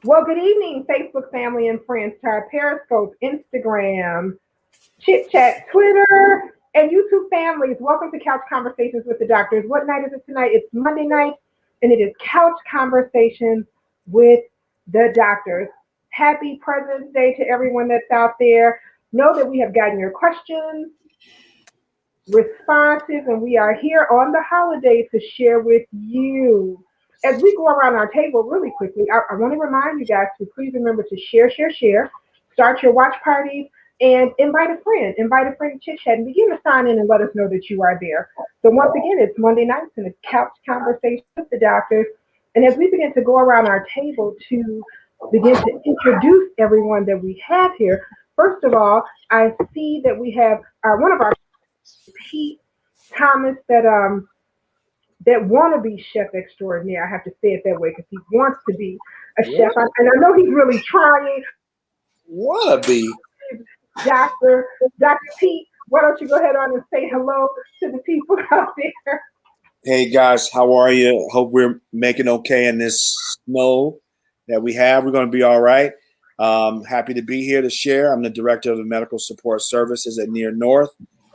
Well, good evening, Facebook family and friends, to our Periscope, Instagram, Chit Chat, Twitter, and YouTube families. Welcome to Couch Conversations with the Doctors. What night is it tonight? It's Monday night, and it is Couch Conversations with the Doctors. Happy President's Day to everyone that's out there. Know that we have gotten your questions, responses, and we are here on the holiday to share with you. As we go around our table really quickly, I want to remind you guys to please remember to share, start your watch parties, and invite a friend to chit chat and begin to sign in and let us know that you are there. So once again, it's Monday nights and it's Couch Conversation with the Doctors. And as we begin to go around our table to begin to introduce everyone that we have here, first of all, I see that we have one of our Pete Thomas that want to be chef extraordinaire. I have to say it that way because he wants to be a chef, and I know he's really trying. Wanna be. Dr. Pete, why don't you go ahead on and say hello to the people out there? Hey guys, how are you? Hope we're making okay in this snow that we have. We're going to be all right. Happy to be here to share. I'm the director of the Medical Support Services at Near North.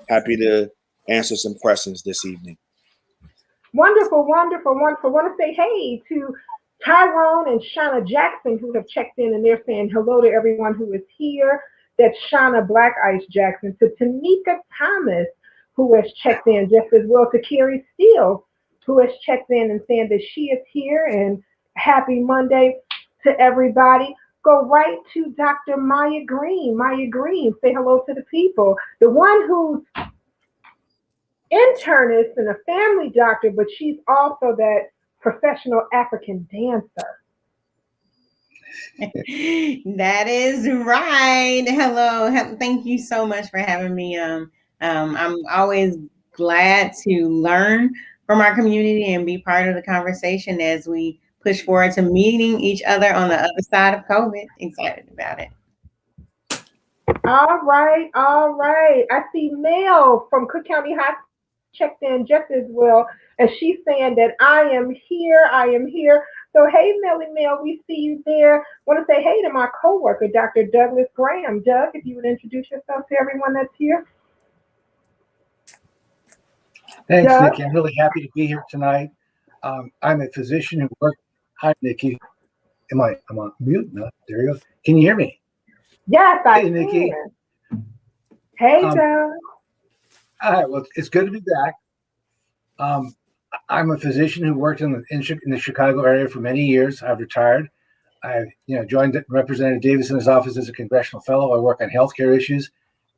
Happy to answer some questions this evening. Wonderful, wonderful, wonderful. Want to say hey to Tyrone and Shauna Jackson who have checked in, and they're saying hello to everyone who is here. That's Shauna Black Ice Jackson. To Tamika Thomas, who has checked in just as well. To Carrie Steele, who has checked in and saying that she is here, and happy Monday to everybody. Go right to Dr. Maya Green. Maya Green, say hello to the people. The one who's internist and a family doctor, but she's also that professional African dancer. That is right. Hello. Thank you so much for having me. I'm always glad to learn from our community and be part of the conversation as we push forward to meeting each other on the other side of COVID. Excited about it. All right, all right. I see Mel from Cook County High checked in just as well, and she's saying that I am here, I am here. So hey, Melly Mel, we see you there. Want to say hey to my coworker, Dr. Douglas Graham. Doug, if you would introduce yourself to everyone that's here. Thanks, Doug? Nikki. I'm really happy to be here tonight. I'm a physician who works. Hi, Nikki. I'm on mute? No, there you go. Can you hear me? Yes, I can. Nikki. Hey, Doug. All right. Well, it's good to be back. I'm a physician who worked in the Chicago area for many years. I've retired. I joined Representative Davis in his office as a congressional fellow. I work on healthcare issues,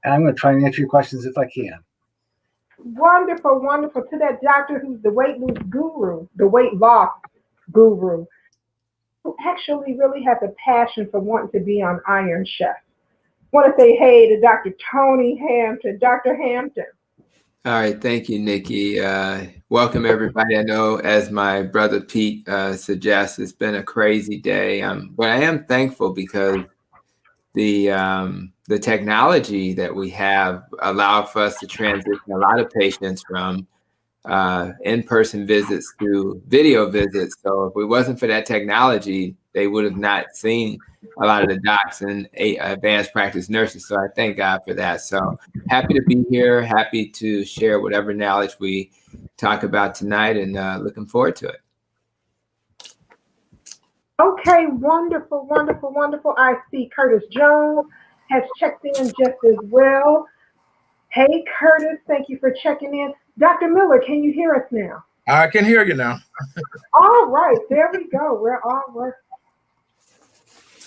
and I'm going to try and answer your questions if I can. Wonderful, wonderful. To that doctor who's the weight loss guru, the weight loss guru, who actually really has a passion for wanting to be on Iron Chef. Want to say hey to Dr. Tony Hampton. Dr. Hampton. All right, thank you, Nikki. Welcome, everybody. I know, as my brother Pete suggests, it's been a crazy day, but I am thankful because the technology that we have allowed for us to transition a lot of patients from in-person visits to video visits. So if it wasn't for that technology, they would have not seen a lot of the docs and advanced practice nurses. So I thank God for that. So happy to be here, happy to share whatever knowledge we talk about tonight, and looking forward to it. Okay, wonderful, wonderful, wonderful. I see Curtis Jones has checked in just as well. Hey, Curtis, thank you for checking in. Dr. Miller, can you hear us now? I can hear you now. All right, there we go. We're all working.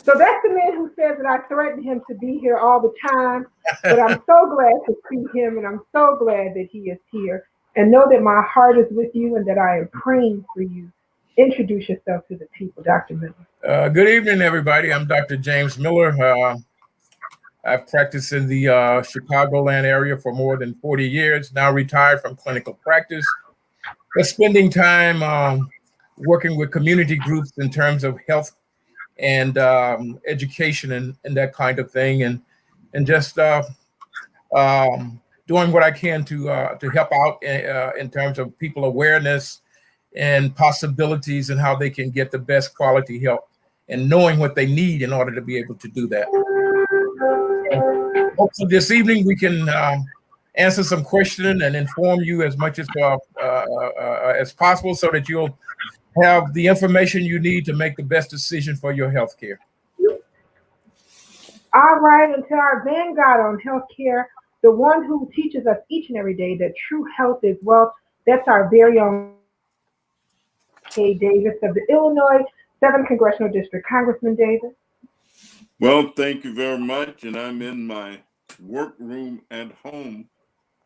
So that's the man who says that I threaten him to be here all the time, but I'm so glad to see him, and I'm so glad that he is here. And know that my heart is with you and that I am praying for you. Introduce yourself to the people, Dr. Miller. Good evening, everybody. I'm Dr. James Miller. I've practiced in the Chicagoland area for more than 40 years, now retired from clinical practice, but spending time working with community groups in terms of health and education and that kind of thing, and just doing what I can to help out in terms of people awareness and possibilities and how they can get the best quality help and knowing what they need in order to be able to do that. So this evening we can answer some questions and inform you as much as possible so that you'll have the information you need to make the best decision for your health care. All right, and to our vanguard on healthcare, the one who teaches us each and every day that true health is wealth, that's our very own K. Davis of the Illinois 7th Congressional District. Congressman Davis. Well, thank you very much. And I'm in my workroom at home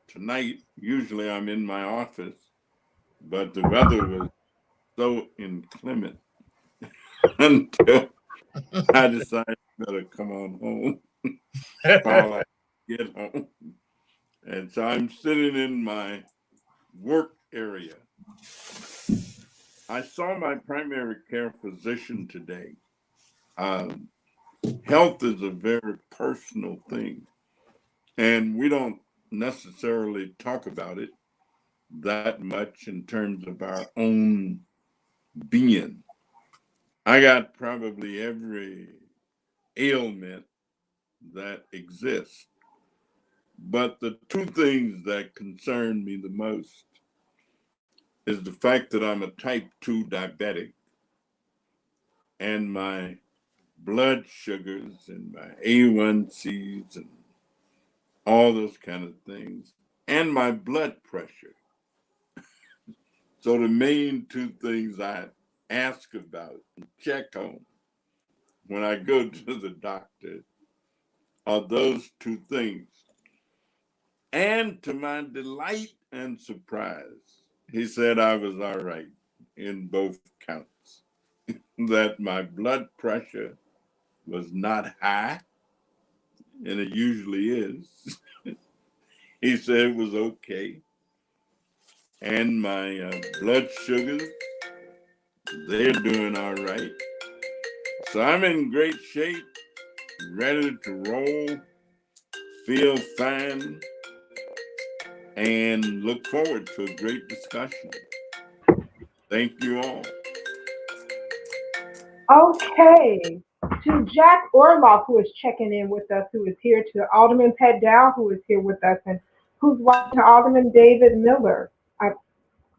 tonight. Usually I'm in my office, but the weather was so inclement until I decided I better come on home while I get home. And so I'm sitting in my work area. I saw my primary care physician today. Health is a very personal thing, and we don't necessarily talk about it that much in terms of our own being. I got probably every ailment that exists, but the two things that concern me the most is the fact that I'm a type 2 diabetic and my blood sugars and my A1Cs and all those kind of things, and my blood pressure. So the main two things I ask about and check on when I go to the doctor are those two things. And to my delight and surprise, he said I was all right in both counts, that my blood pressure was not high, and it usually is. He said it was okay. And my blood sugars, they're doing all right. So I'm in great shape, ready to roll, feel fine, and look forward to a great discussion. Thank you all. Okay. To Jack Orloff, who is checking in with us, who is here, to Alderman Pat Dow, who is here with us, and who's watching, to Alderman David Miller.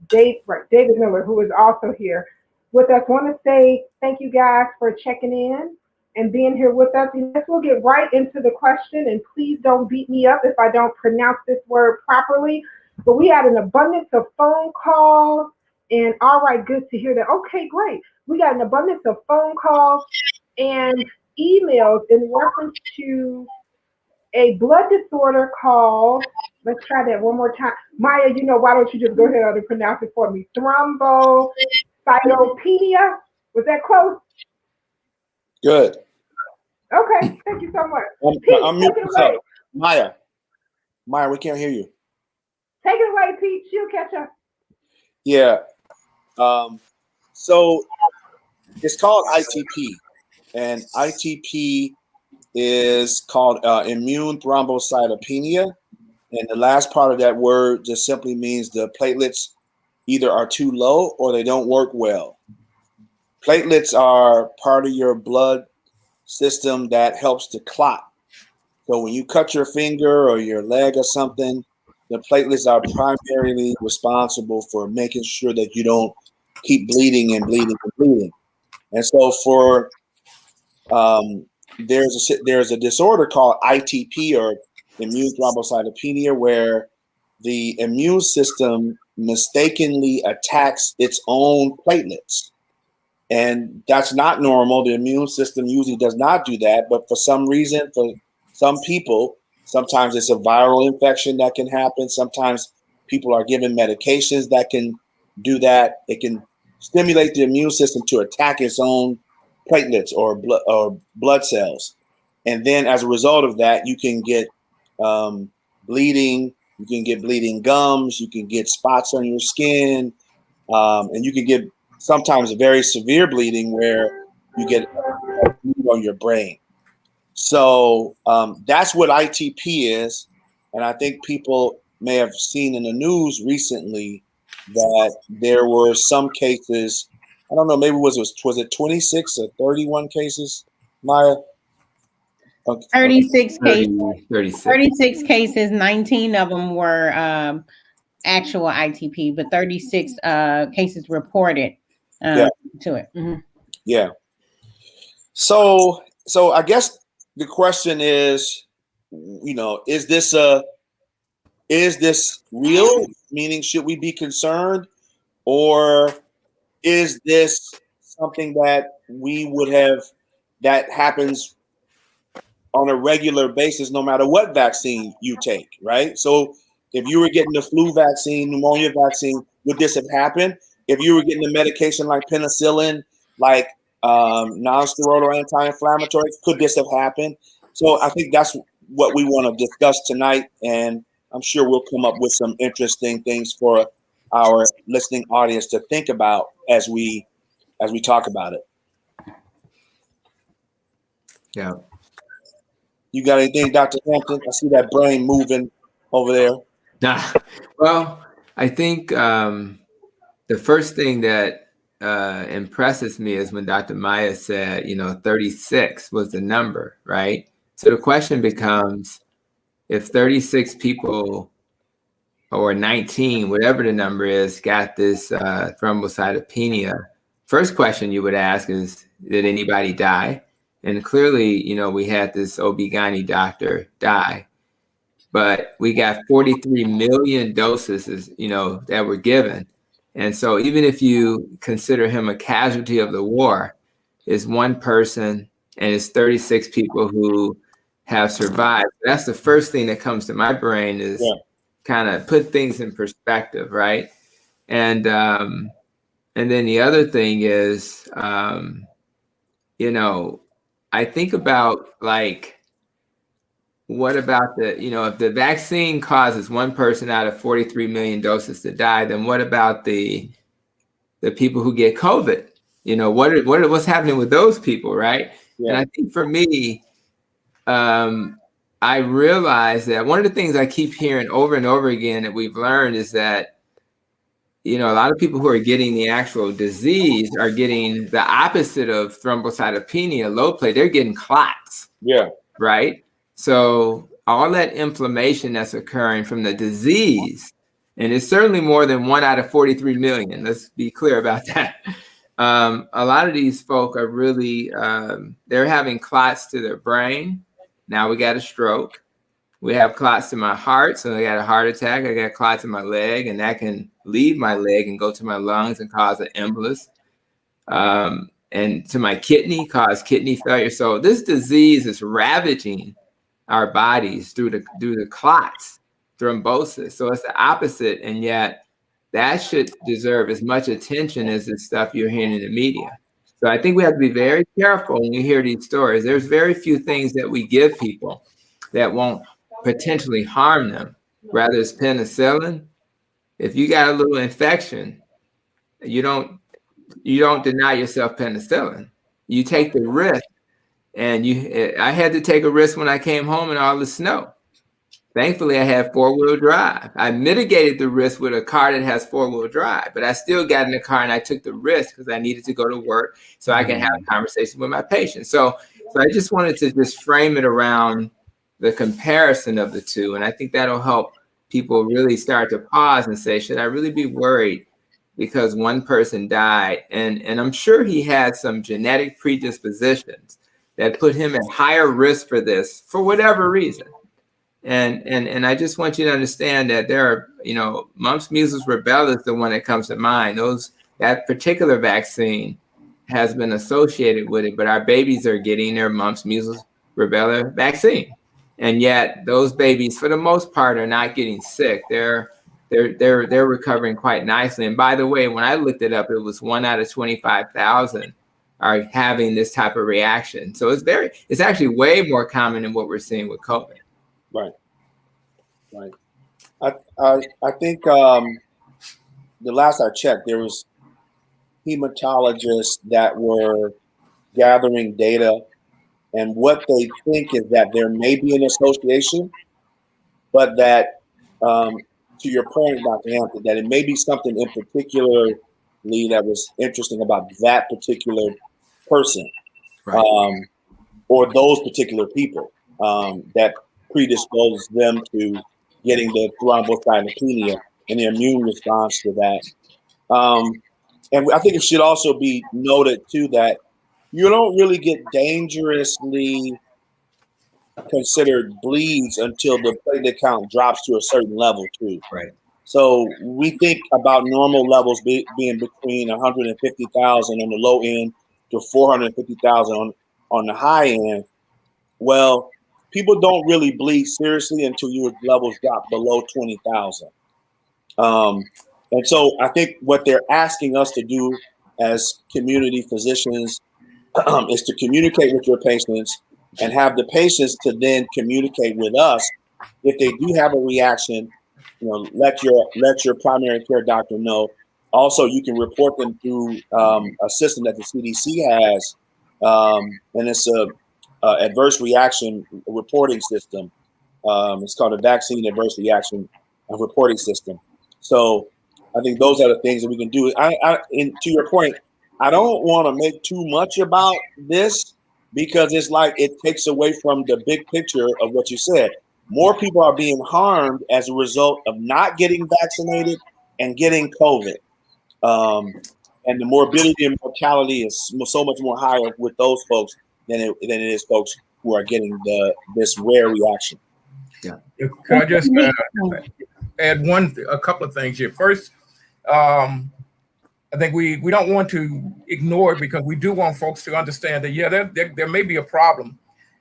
David Miller, who is also here with us. Want to say thank you guys for checking in and being here with us. And we'll get right into the question, and please don't beat me up if I don't pronounce this word properly. But we had an abundance of phone calls, and all right, good to hear that. Okay, great. We got an abundance of phone calls and emails in reference to a blood disorder called, let's try that one more time. Maya, why don't you just go ahead and pronounce it for me? Thrombocytopenia? Was that close? Good. Okay, thank you so much. I'm Pete, take it away. Maya, we can't hear you. Take it away, Pete. She'll catch up. Yeah. So it's called ITP, and ITP is called immune thrombocytopenia. And the last part of that word just simply means the platelets either are too low or they don't work well. Platelets are part of your blood system that helps to clot. So when you cut your finger or your leg or something, the platelets are primarily responsible for making sure that you don't keep bleeding and bleeding and bleeding. And so for there's a disorder called ITP, or immune thrombocytopenia, where the immune system mistakenly attacks its own platelets. And that's not normal. The immune system usually does not do that. But for some reason, for some people, sometimes it's a viral infection that can happen. Sometimes people are given medications that can do that. It can stimulate the immune system to attack its own platelets or blood cells. And then as a result of that, you can get bleeding, you can get bleeding gums, you can get spots on your skin, and you can get sometimes very severe bleeding where you get bleeding on your brain. So that's what ITP is. And I think people may have seen in the news recently that there were some cases I don't know, maybe was it 26 or 31 cases, Maya? Okay. 36 cases. 36. 36 cases. 19 of them were actual ITP, but 36 cases reported to it. Mm-hmm. Yeah. So I guess the question is, is this real? Meaning, should we be concerned, or is this something that that happens on a regular basis, no matter what vaccine you take, right? So if you were getting the flu vaccine, pneumonia vaccine, would this have happened? If you were getting a medication like penicillin, like non-steroidal anti-inflammatories, could this have happened? So I think that's what we want to discuss tonight, and I'm sure we'll come up with some interesting things for our listening audience to think about as we talk about it. Yeah. You got anything, Dr. Hampton? I see that brain moving over there. Well, I think the first thing that impresses me is when Dr. Maya said, 36 was the number, right? So the question becomes, if 36 people or 19, whatever the number is, got this thrombocytopenia, first question you would ask is, did anybody die? And clearly, we had this OB-GYN doctor die, but we got 43 million doses, that were given. And so even if you consider him a casualty of the war, it's one person and it's 36 people who have survived. That's the first thing that comes to my brain is kind of put things in perspective, right? And then the other thing is, I think about what about if the vaccine causes one person out of 43 million doses to die, then what about the people who get COVID? What's happening with those people, right? Yeah. And I think for me, I realize that one of the things I keep hearing over and over again that we've learned is that a lot of people who are getting the actual disease are getting the opposite of thrombocytopenia, low play. They're getting clots. Yeah. Right. So all that inflammation that's occurring from the disease, and it's certainly more than 1 out of 43 million. Let's be clear about that. A lot of these folk are really, they're having clots to their brain. Now we got a stroke. We have clots to my heart, so I got a heart attack. I got clots in my leg, and that can leave my leg and go to my lungs and cause an embolus. And to my kidney, cause kidney failure. So this disease is ravaging our bodies through the clots, thrombosis. So it's the opposite, and yet that should deserve as much attention as the stuff you're hearing in the media. So I think we have to be very careful when we hear these stories. There's very few things that we give people that won't potentially harm them. Rather, it's penicillin. If you got a little infection, you don't deny yourself penicillin. You take the risk, and I had to take a risk when I came home in all the snow. Thankfully, I had 4-wheel drive. I mitigated the risk with a car that has 4-wheel drive, but I still got in the car and I took the risk because I needed to go to work so I can have a conversation with my patient. So I just wanted to just frame it around the comparison of the two. And I think that'll help people really start to pause and say, should I really be worried because one person died? And I'm sure he had some genetic predispositions that put him at higher risk for this for whatever reason. And I just want you to understand that there are, mumps, measles, rubella is the one that comes to mind. That particular vaccine has been associated with it, but our babies are getting their mumps, measles, rubella vaccine. And yet those babies, for the most part, are not getting sick. They're recovering quite nicely. And by the way, when I looked it up, it was 1 out of 25,000 are having this type of reaction. So it's actually way more common than what we're seeing with COVID. Right. I think the last I checked, there was hematologists that were gathering data, and what they think is that there may be an association, but that, to your point, Dr. Hampton, that it may be something in particular Lee, that was interesting about that particular person, Right. or those particular people that predispose them to getting the thrombocytopenia and the immune response to that. And I think it should also be noted too that you don't really get dangerously considered bleeds until the platelet count drops to a certain level too. Right. So we think about normal levels being between 150,000 on the low end to 450,000 on the high end. Well, people don't really bleed seriously until your levels drop below 20,000. And so I think what they're asking us to do as community physicians is to communicate with your patients and have the patients to then communicate with us if they do have a reaction. Let your primary care doctor know. Also, you can report them through a system that the CDC has, and it's a adverse reaction reporting system. It's called a vaccine adverse reaction reporting system. So I think those are the things that we can do. And to your point, I don't want to make too much about this because it's like it takes away from the big picture of what you said. More people are being harmed as a result of not getting vaccinated and getting COVID. And the morbidity and mortality is so much more higher with those folks than it is folks who are getting this rare reaction. Yeah. Could I just add a couple of things here? First, I think we don't want to ignore it because we do want folks to understand that, yeah, there may be a problem.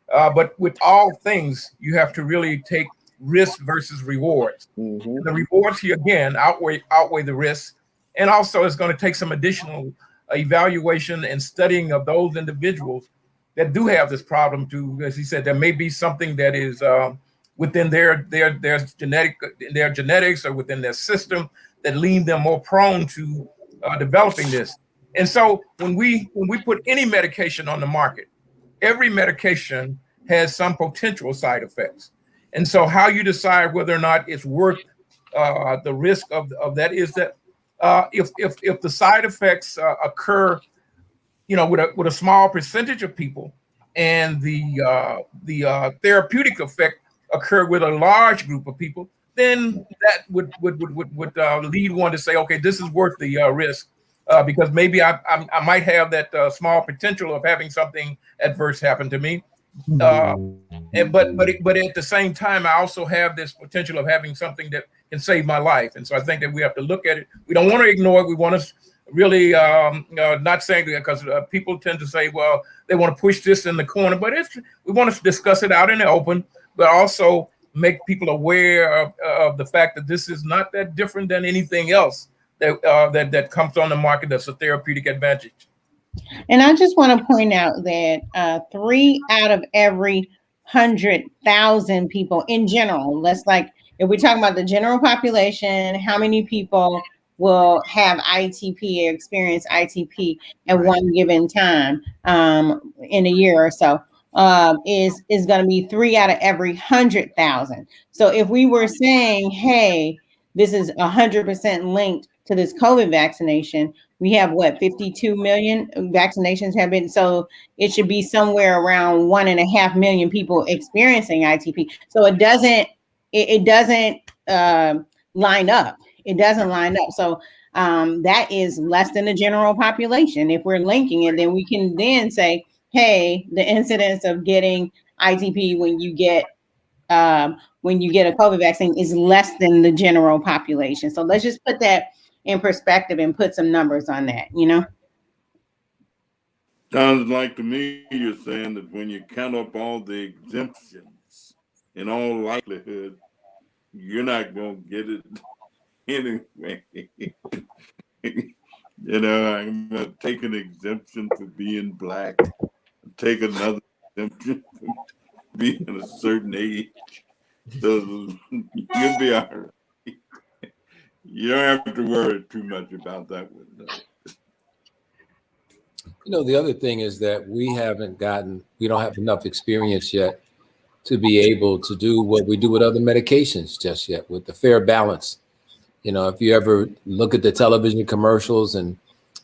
But with all things, you have to really take risk versus rewards. Mm-hmm. The rewards here, again, outweigh the risks. And also it's going to take some additional evaluation and studying of those individuals that do have this problem too. As he said, there may be something that is within their genetics or within their system that leave them more prone to developing this. And so when we put any medication on the market, every medication has some potential side effects. And so how you decide whether or not it's worth the risk of that is that if the side effects occur, with a small percentage of people, and the therapeutic effect occur with a large group of people, then that would lead one to say, okay, this is worth the risk because maybe I might have that small potential of having something adverse happen to me. But at the same time, I also have this potential of having something that can save my life. And so I think that we have to look at it. We don't want to ignore it. We want to really not saying that because people tend to say, well, they want to push this in the corner, but we want to discuss it out in the open, but also make people aware of the fact that this is not that different than anything else that comes on the market that's a therapeutic advantage. And I just want to point out that 3 out of every 100,000 people in general, if we're talking about the general population, how many people will have ITP or experience ITP at one given time in a year or so, is going to be 3 out of every 100,000. So if we were saying, hey, this is 100% linked to this COVID vaccination, we have 52 million vaccinations have been, so it should be somewhere around 1.5 million people experiencing ITP. So it doesn't line up. It doesn't line up. So that is less than the general population. If we're linking it, then we can then say, hey, the incidence of getting ITP when you get a COVID vaccine is less than the general population. So let's just put that in perspective and put some numbers on that, Sounds like to me you're saying that when you count up all the exemptions, in all likelihood, you're not going to get it anyway. I'm going to take an exemption for being Black, take another exemption for being a certain age. So you'll be all right. You don't have to worry too much about that one, though. The other thing is that we don't have enough experience yet to be able to do what we do with other medications just yet, with the fair balance. If you ever look at the television commercials and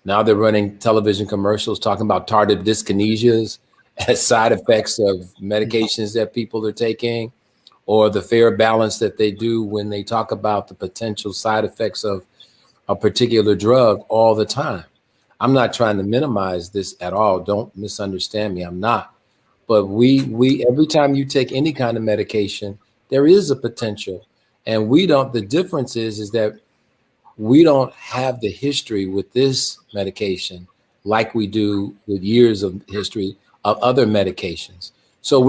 Now they're running television commercials talking about tardive dyskinesias as side effects of medications that people are taking, or the fair balance that they do when they talk about the potential side effects of a particular drug all the time. I'm not trying to minimize this at all. Don't misunderstand me. I'm not. But we every time you take any kind of medication, there is a potential. And we don't, the difference is that we don't have the history with this medication like we do with years of history of other medications. So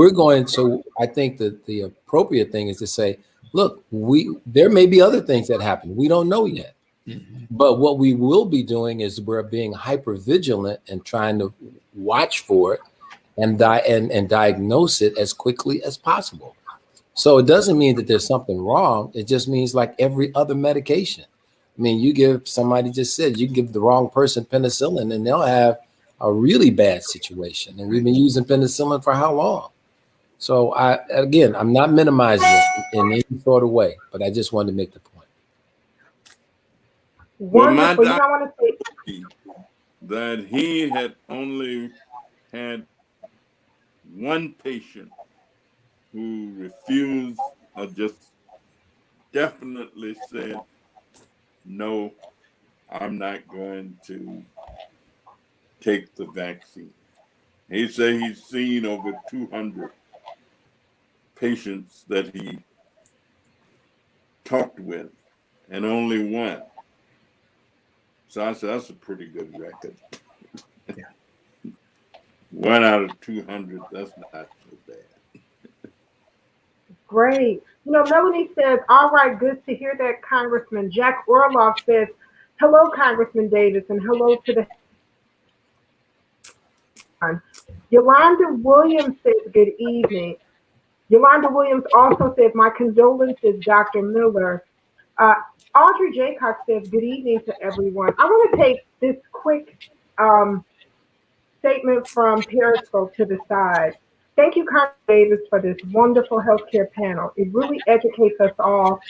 I think that the appropriate thing is to say, look, there may be other things that happen. We don't know yet. Mhm. But what we will be doing is we're being hyper vigilant and trying to watch for it and diagnose it as quickly as possible. So it doesn't mean that there's something wrong. It just means like every other medication. I mean, you give somebody just said you can give the wrong person penicillin and they'll have a really bad situation. And we've been using penicillin for how long? So I'm not minimizing it in any sort of way, but I just wanted to make the point. Well, my Wonderful. doctor I want to say that he had only had one patient who refused or just definitely said, no, I'm not going to take the vaccine. He said he's seen over 200 patients that he talked with and only one. So I said, that's a pretty good record. Yeah. 1 out of 200, that's not so bad. great. Melanie says, all right, good to hear that, Congressman. Jack Orloff says, hello, Congressman Davis, and hello to the Yolanda Williams says, good evening. Yolanda Williams also says, my condolences, Dr. Miller. Audrey Jaycock says, good evening to everyone. I want to take this quick statement from Periscope to the side. Thank you, Congressman Davis, for this wonderful healthcare panel. It really educates us all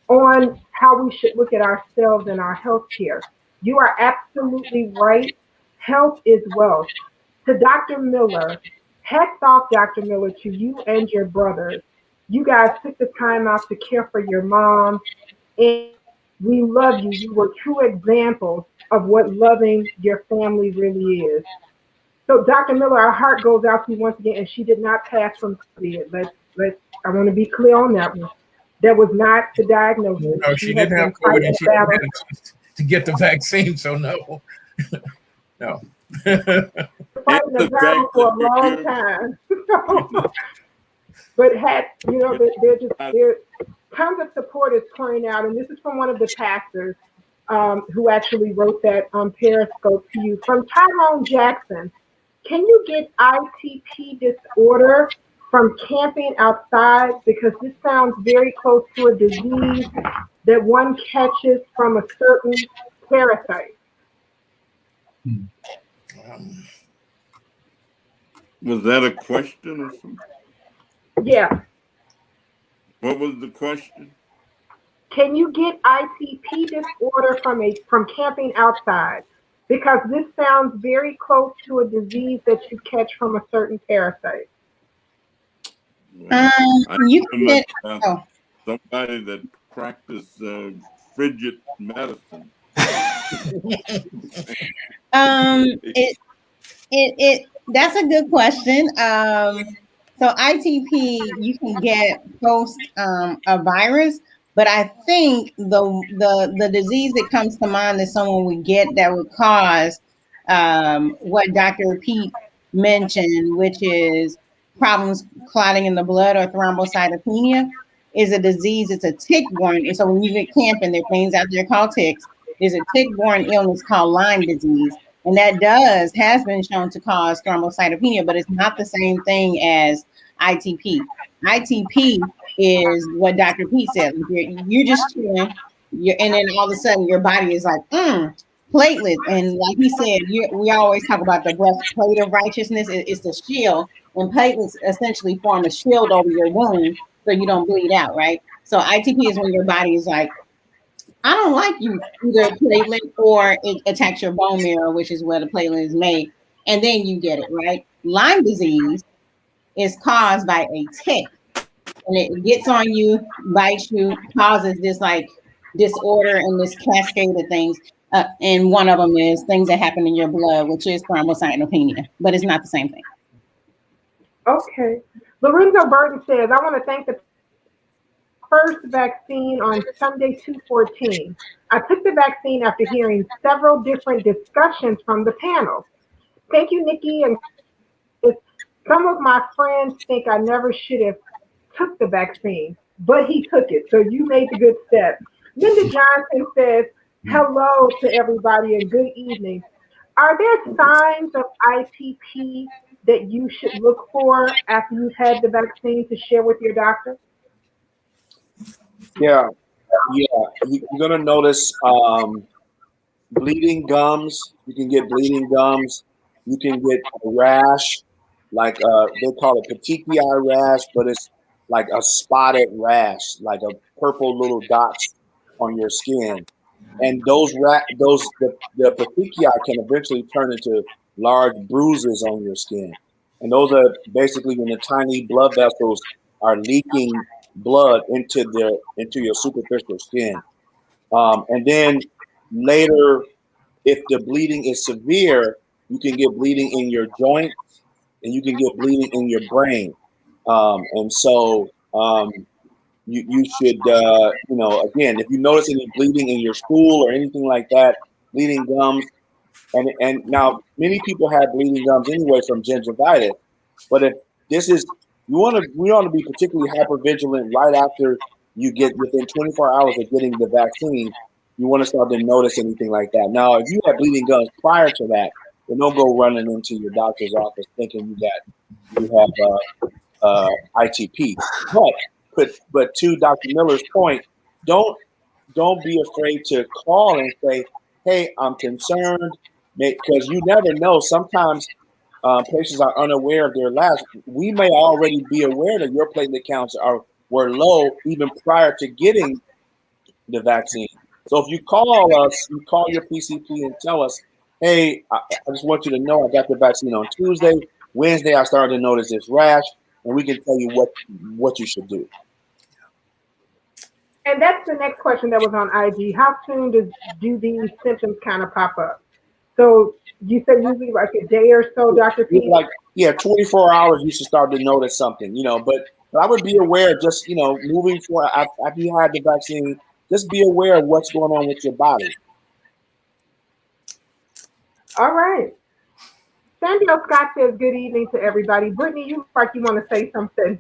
on how we should look at ourselves and our healthcare. You are absolutely right. Health is wealth. To Dr. Miller, hats off, Dr. Miller, to you and your brothers. You guys took the time out to care for your mom, and we love you. You were true examples of what loving your family really is. So, Dr. Miller, our heart goes out to you once again, and she did not pass from COVID. I want to be clear on that one. That was not the diagnosis. No, she didn't have COVID, and she didn't have a chance to get the vaccine, so no. No. Fighting the battle for a long time. But there's tons of support is pouring out, and this is from one of the pastors who actually wrote that on Periscope to you. From Tyrone Jackson, can you get ITP disorder from camping outside? Because this sounds very close to a disease that one catches from a certain parasite. Was that a question or something? Yeah. What was the question? Can you get ITP disorder from camping outside? Because this sounds very close to a disease that you catch from a certain parasite. Well, You can somebody that practiced frigid medicine. It that's a good question. So ITP you can get post a virus, but I think the disease that comes to mind that someone would get that would cause what Dr. Pete mentioned, which is problems clotting in the blood or thrombocytopenia, is a disease. It's a tick-borne. And so when you get camping, there are things out there called ticks. There's a tick-borne illness called Lyme disease. And that has been shown to cause thrombocytopenia, but it's not the same thing as ITP. ITP is what Dr. Pete said. You're just chilling, and then all of a sudden your body is like, platelets. And like he said, we always talk about the breastplate of righteousness. It's the shield, and platelets essentially form a shield over your wound so you don't bleed out, right? So ITP is when your body is like, I don't like you either platelet or it attacks your bone marrow, which is where the platelet is made, and then you get it, right? Lyme disease is caused by a tick, and it gets on you, bites you, causes this like disorder and this cascade of things. And one of them is things that happen in your blood, which is thrombocytopenia, but it's not the same thing. Okay. Lorenzo Burton says, I want to thank the first vaccine on Sunday 2/14. I took the vaccine after hearing several different discussions from the panel. Thank you, Nikki. And some of my friends think I never should have took the vaccine, but he took it. So you made the good step. Linda Johnson says, hello to everybody and good evening. Are there signs of ITP that you should look for after you've had the vaccine to share with your doctor? Yeah, you're gonna notice bleeding gums. You can get bleeding gums. You can get a rash, like they call it petechiae rash, but it's like a spotted rash, like a purple little dots on your skin. And the petechiae can eventually turn into large bruises on your skin. And those are basically when the tiny blood vessels are leaking blood into your superficial skin. And then later, if the bleeding is severe, you can get bleeding in your joints and you can get bleeding in your brain. And so you should, again, if you notice any bleeding in your stool or anything like that, bleeding gums, and now many people have bleeding gums anyway from gingivitis, but if this is, we want to be particularly hypervigilant right after you get within 24 hours of getting the vaccine. You want to start to notice anything like that. Now, if you have bleeding gums prior to that, then don't go running into your doctor's office thinking you have ITP. But to Dr. Miller's point, don't be afraid to call and say, "Hey, I'm concerned," because you never know. Sometimes patients are unaware of their labs. We may already be aware that your platelet counts were low even prior to getting the vaccine. So if you call us, you call your PCP and tell us, "Hey, I just want you to know I got the vaccine on Tuesday. Wednesday, I started to notice this rash," and we can tell you what you should do. And that's the next question that was on IG. How soon do these symptoms kind of pop up? So you said usually like a day or so, Dr. Pete? 24 hours, you should start to notice something, but I would be aware just, moving forward after you had the vaccine, just be aware of what's going on with your body. All right. Samuel Scott says, good evening to everybody. Brittany, you look like you want to say something.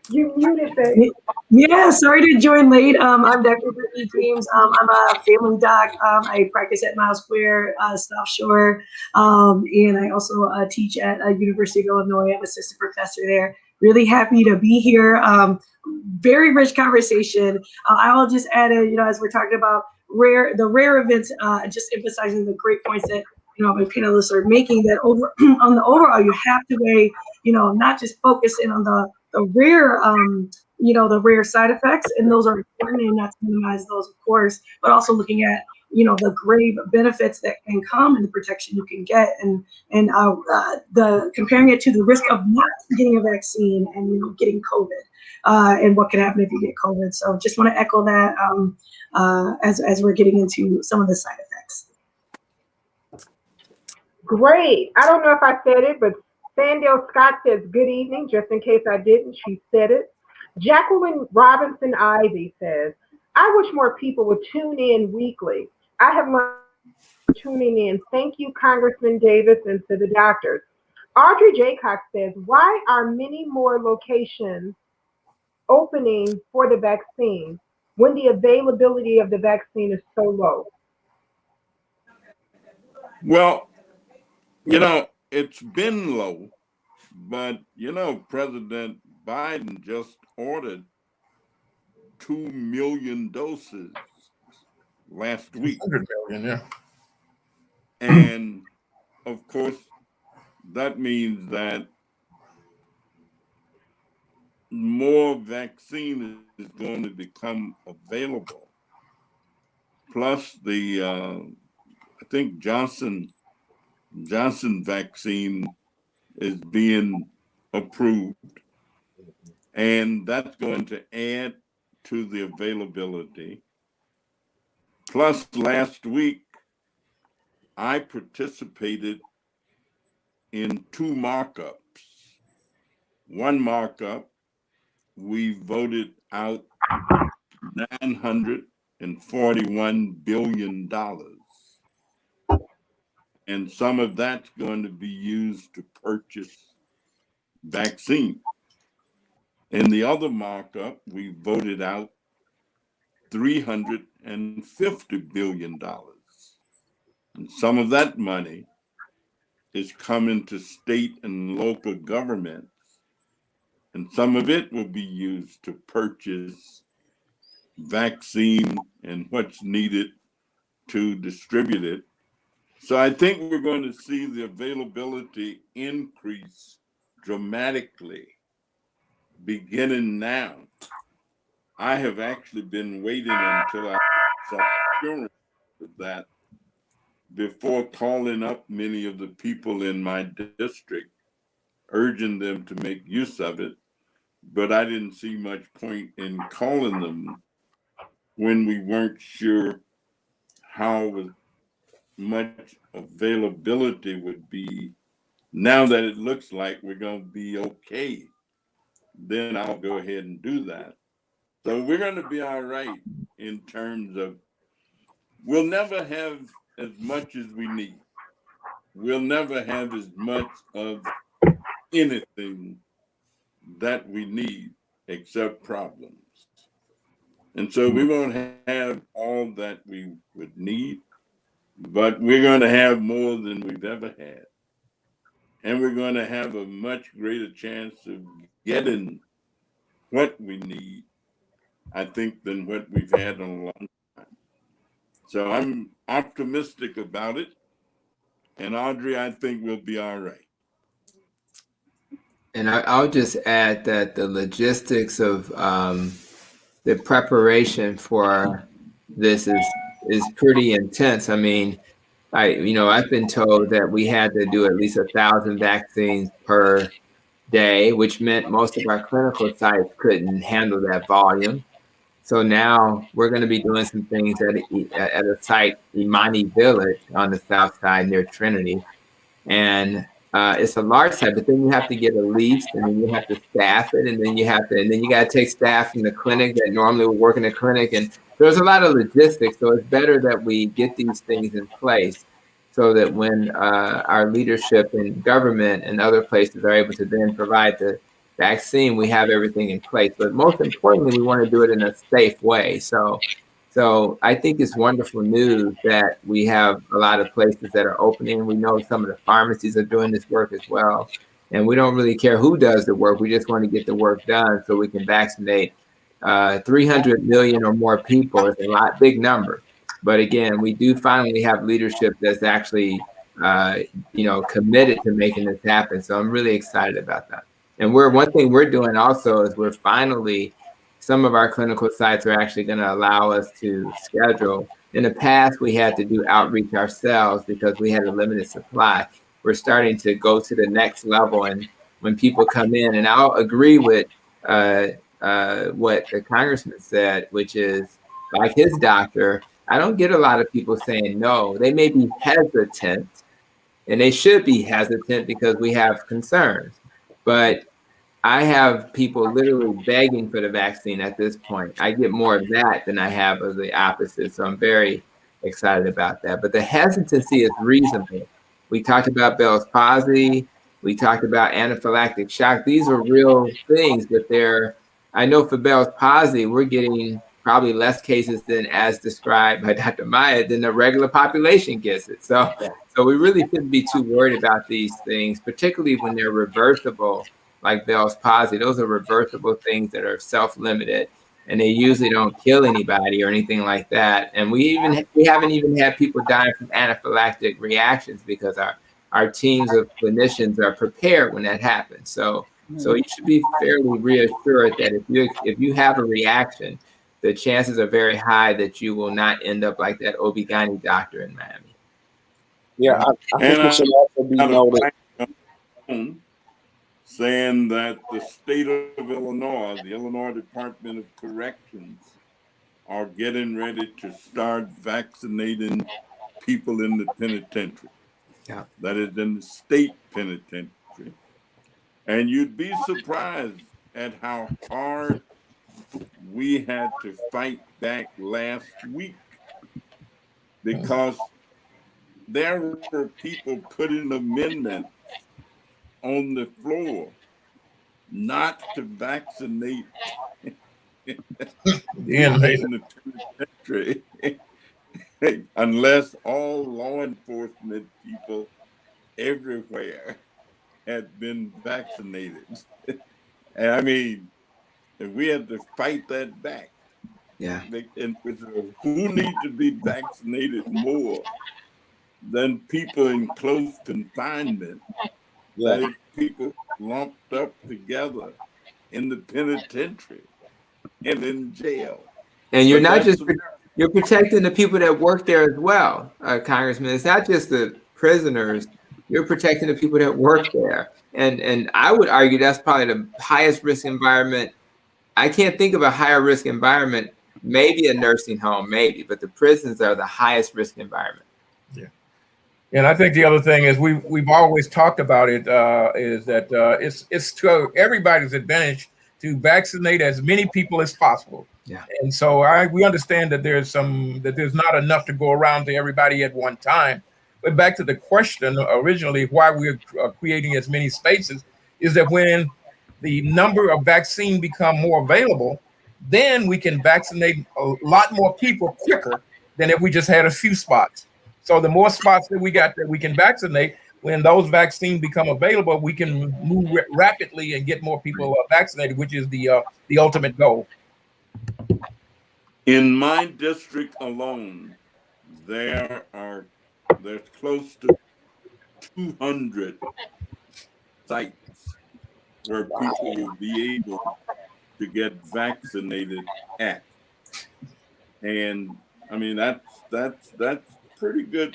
You muted that. Yeah, sorry to join late. I'm Dr. Brittany James. I'm a family doc. I practice at Miles Square, South Shore, and I also teach at University of Illinois. I'm assistant professor there. Really happy to be here. Very rich conversation. I will just add in, as we're talking about the rare events, just emphasizing the great points that my panelists are making. That on the overall, you have to weigh, not just focus in on the rare, the rare side effects, and those are important, and not to minimize those, of course, but also looking at, the grave benefits that can come and the protection you can get, and the comparing it to the risk of not getting a vaccine and getting COVID, and what can happen if you get COVID. So just want to echo that as we're getting into some of the side effects. Great. I don't know if I said it, but Sandell Scott says, good evening, just in case I didn't, she said it. Jacqueline Robinson Ivy says, I wish more people would tune in weekly. I have learned tuning in. Thank you, Congressman Davis, and to the doctors. Audrey Jaycock says, why are many more locations opening for the vaccine when the availability of the vaccine is so low? Well, it's been low, but, President Biden just ordered 2 million doses last week. 100 million, yeah. And of course, that means that, more vaccine is going to become available. Plus the, I think Johnson vaccine is being approved, and that's going to add to the availability. Plus, last week, I participated in 2 markups. One markup, we voted out $941 billion. And some of that's going to be used to purchase vaccine. In the other markup, we voted out $350 billion. And some of that money is coming to state and local governments, and some of it will be used to purchase vaccine and what's needed to distribute it. So I think we're going to see the availability increase dramatically beginning now. I have actually been waiting until I saw assurance of that before calling up many of the people in my district, urging them to make use of it. But I didn't see much point in calling them when we weren't sure how much availability would be. Now that it looks like we're going to be okay, then I'll go ahead and do that. So we're going to be all right in terms of, we'll never have as much as we need. We'll never have as much of anything that we need except problems. And so we won't have all that we would need, but we're going to have more than we've ever had. And we're going to have a much greater chance of getting what we need, I think, than what we've had in a long time. So I'm optimistic about it. And Audrey, I think we'll be all right. And I'll just add that the logistics of the preparation for this is pretty intense. I mean, I've been told that we had to do at least 1,000 vaccines per day, which meant most of our clinical sites couldn't handle that volume. So now we're going to be doing some things at a site, Imani Village, on the south side near Trinity. And it's a large site, but then you have to get a lease, and then you have to staff it, and then you got to take staff from the clinic that normally would work in the clinic. And there's a lot of logistics. So it's better that we get these things in place so that when our leadership in government and other places are able to then provide the vaccine, we have everything in place. But most importantly, we want to do it in a safe way. So I think it's wonderful news that we have a lot of places that are opening. We know some of the pharmacies are doing this work as well. And we don't really care who does the work. We just want to get the work done so we can vaccinate 300 million or more people. It's a big number. But again, we do finally have leadership that's actually, committed to making this happen. So I'm really excited about that. And one thing we're doing also is we're finally, some of our clinical sites are actually going to allow us to schedule. In the past, we had to do outreach ourselves because we had a limited supply. We're starting to go to the next level. And when people come in, and I'll agree with what the congressman said, which is like his doctor, I don't get a lot of people saying no. They may be hesitant, and they should be hesitant because we have concerns. But I have people literally begging for the vaccine at this point. I get more of that than I have of the opposite. So I'm very excited about that. But the hesitancy is reasonable. We talked about Bell's palsy. We talked about anaphylactic shock. These are real things, but I know for Bell's palsy, we're getting probably less cases than, as described by Dr. Maya, than the regular population gets it. So we really shouldn't be too worried about these things, particularly when they're reversible, like Bell's palsy. Those are reversible things that are self-limited, and they usually don't kill anybody or anything like that. And we haven't even had people dying from anaphylactic reactions because our teams of clinicians are prepared when that happens. So So you should be fairly reassured that if you have a reaction, the chances are very high that you will not end up like that OB-GYN doctor in Miami. Yeah, I think it should also be noted. Saying that the state of Illinois, the Illinois Department of Corrections, are getting ready to start vaccinating people in the penitentiary. Yeah. That is in the state penitentiary. And you'd be surprised at how hard we had to fight back last week, because there were people putting amendments on the floor not to vaccinate people in the penitentiary unless all law enforcement people everywhere had been vaccinated. And I mean, we had to fight that back. Yeah. And who need to be vaccinated more than people in close confinement? Yeah. That is, people lumped up together in the penitentiary and in jail. And you're not just, you're protecting the people that work there as well, Congressman. It's not just the prisoners, you're protecting the people that work there. And I would argue that's probably the highest risk environment. I can't think of a higher risk environment, maybe a nursing home, maybe, but the prisons are the highest risk environment. Yeah. And I think the other thing is we've always talked about it, is that it's to everybody's advantage to vaccinate as many people as possible. Yeah. And so we understand that there's not enough to go around to everybody at one time. But back to the question originally, why we're creating as many spaces is that when the number of vaccine become more available, then we can vaccinate a lot more people quicker than if we just had a few spots. So the more spots that we got that we can vaccinate, when those vaccines become available, we can move rapidly and get more people vaccinated, which is the ultimate goal. In my district alone, there's close to 200 sites where people will be able to get vaccinated at. And I mean, that's pretty good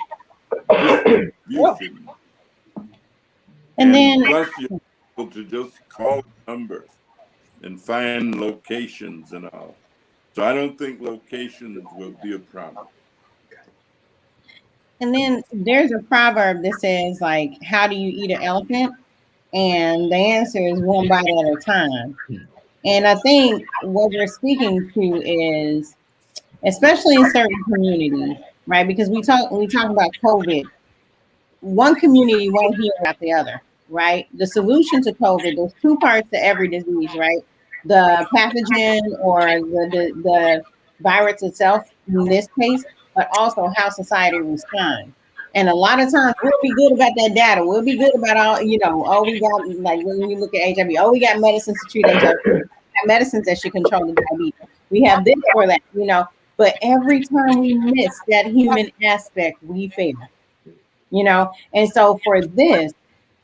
distribution. And then plus you're able to just call a number and find locations and all. So I don't think locations will be a problem. And then there's a proverb that says, like, how do you eat an elephant? And the answer is one bite at a time. And I think what we're speaking to is, especially in certain communities, right? Because we talk about COVID, one community won't hear about the other, right? The solution to COVID, there's two parts to every disease, right? The pathogen or the virus itself in this case, but also how society responds. And a lot of times we'll be good about that data. We'll be good about all, we got, like when we look at HIV, we got medicines to treat HIV. We got medicines that should control the diabetes. We have this or that, but every time we miss that human aspect, we fail, And so for this,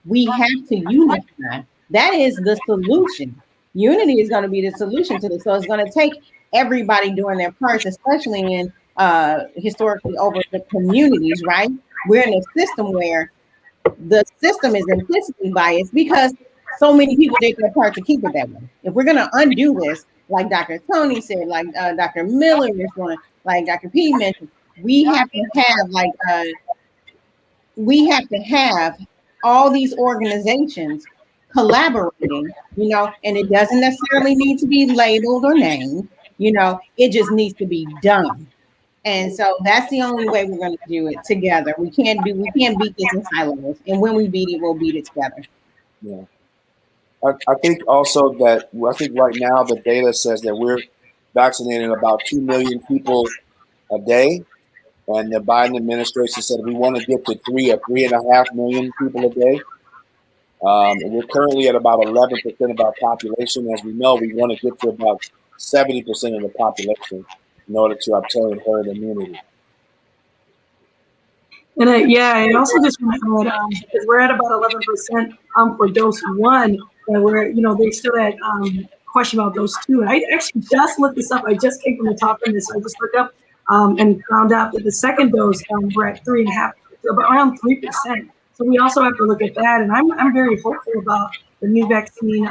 we have to unify. That is the solution. Unity is going to be the solution to this. So it's going to take everybody doing their parts, especially in historically over the communities, right? We're in a system where the system is implicitly biased because so many people did their part to keep it that way. If we're going to undo this, like Dr. Tony said, like Dr. Miller is going, like Dr. P mentioned, we have to have all these organizations collaborating, and it doesn't necessarily need to be labeled or named, it just needs to be done. And so that's the only way we're going to do it together. We can't beat this in silos. And when we beat it, we'll beat it together. Yeah. I think also that right now the data says that we're vaccinating about 2 million people a day. And the Biden administration said we want to get to 3 or 3.5 million people a day. And we're currently at about 11% of our population. As we know, we want to get to about 70% of the population in order to obtain herd immunity. And I also just want to add, because we're at about 11% for dose 1, where, they still had question about those two. And I actually just looked this up. I just came from the talk on this. So I just looked up and found out that the second dose we're at 3.5, about around 3%. So we also have to look at that. And I'm very hopeful about the new vaccine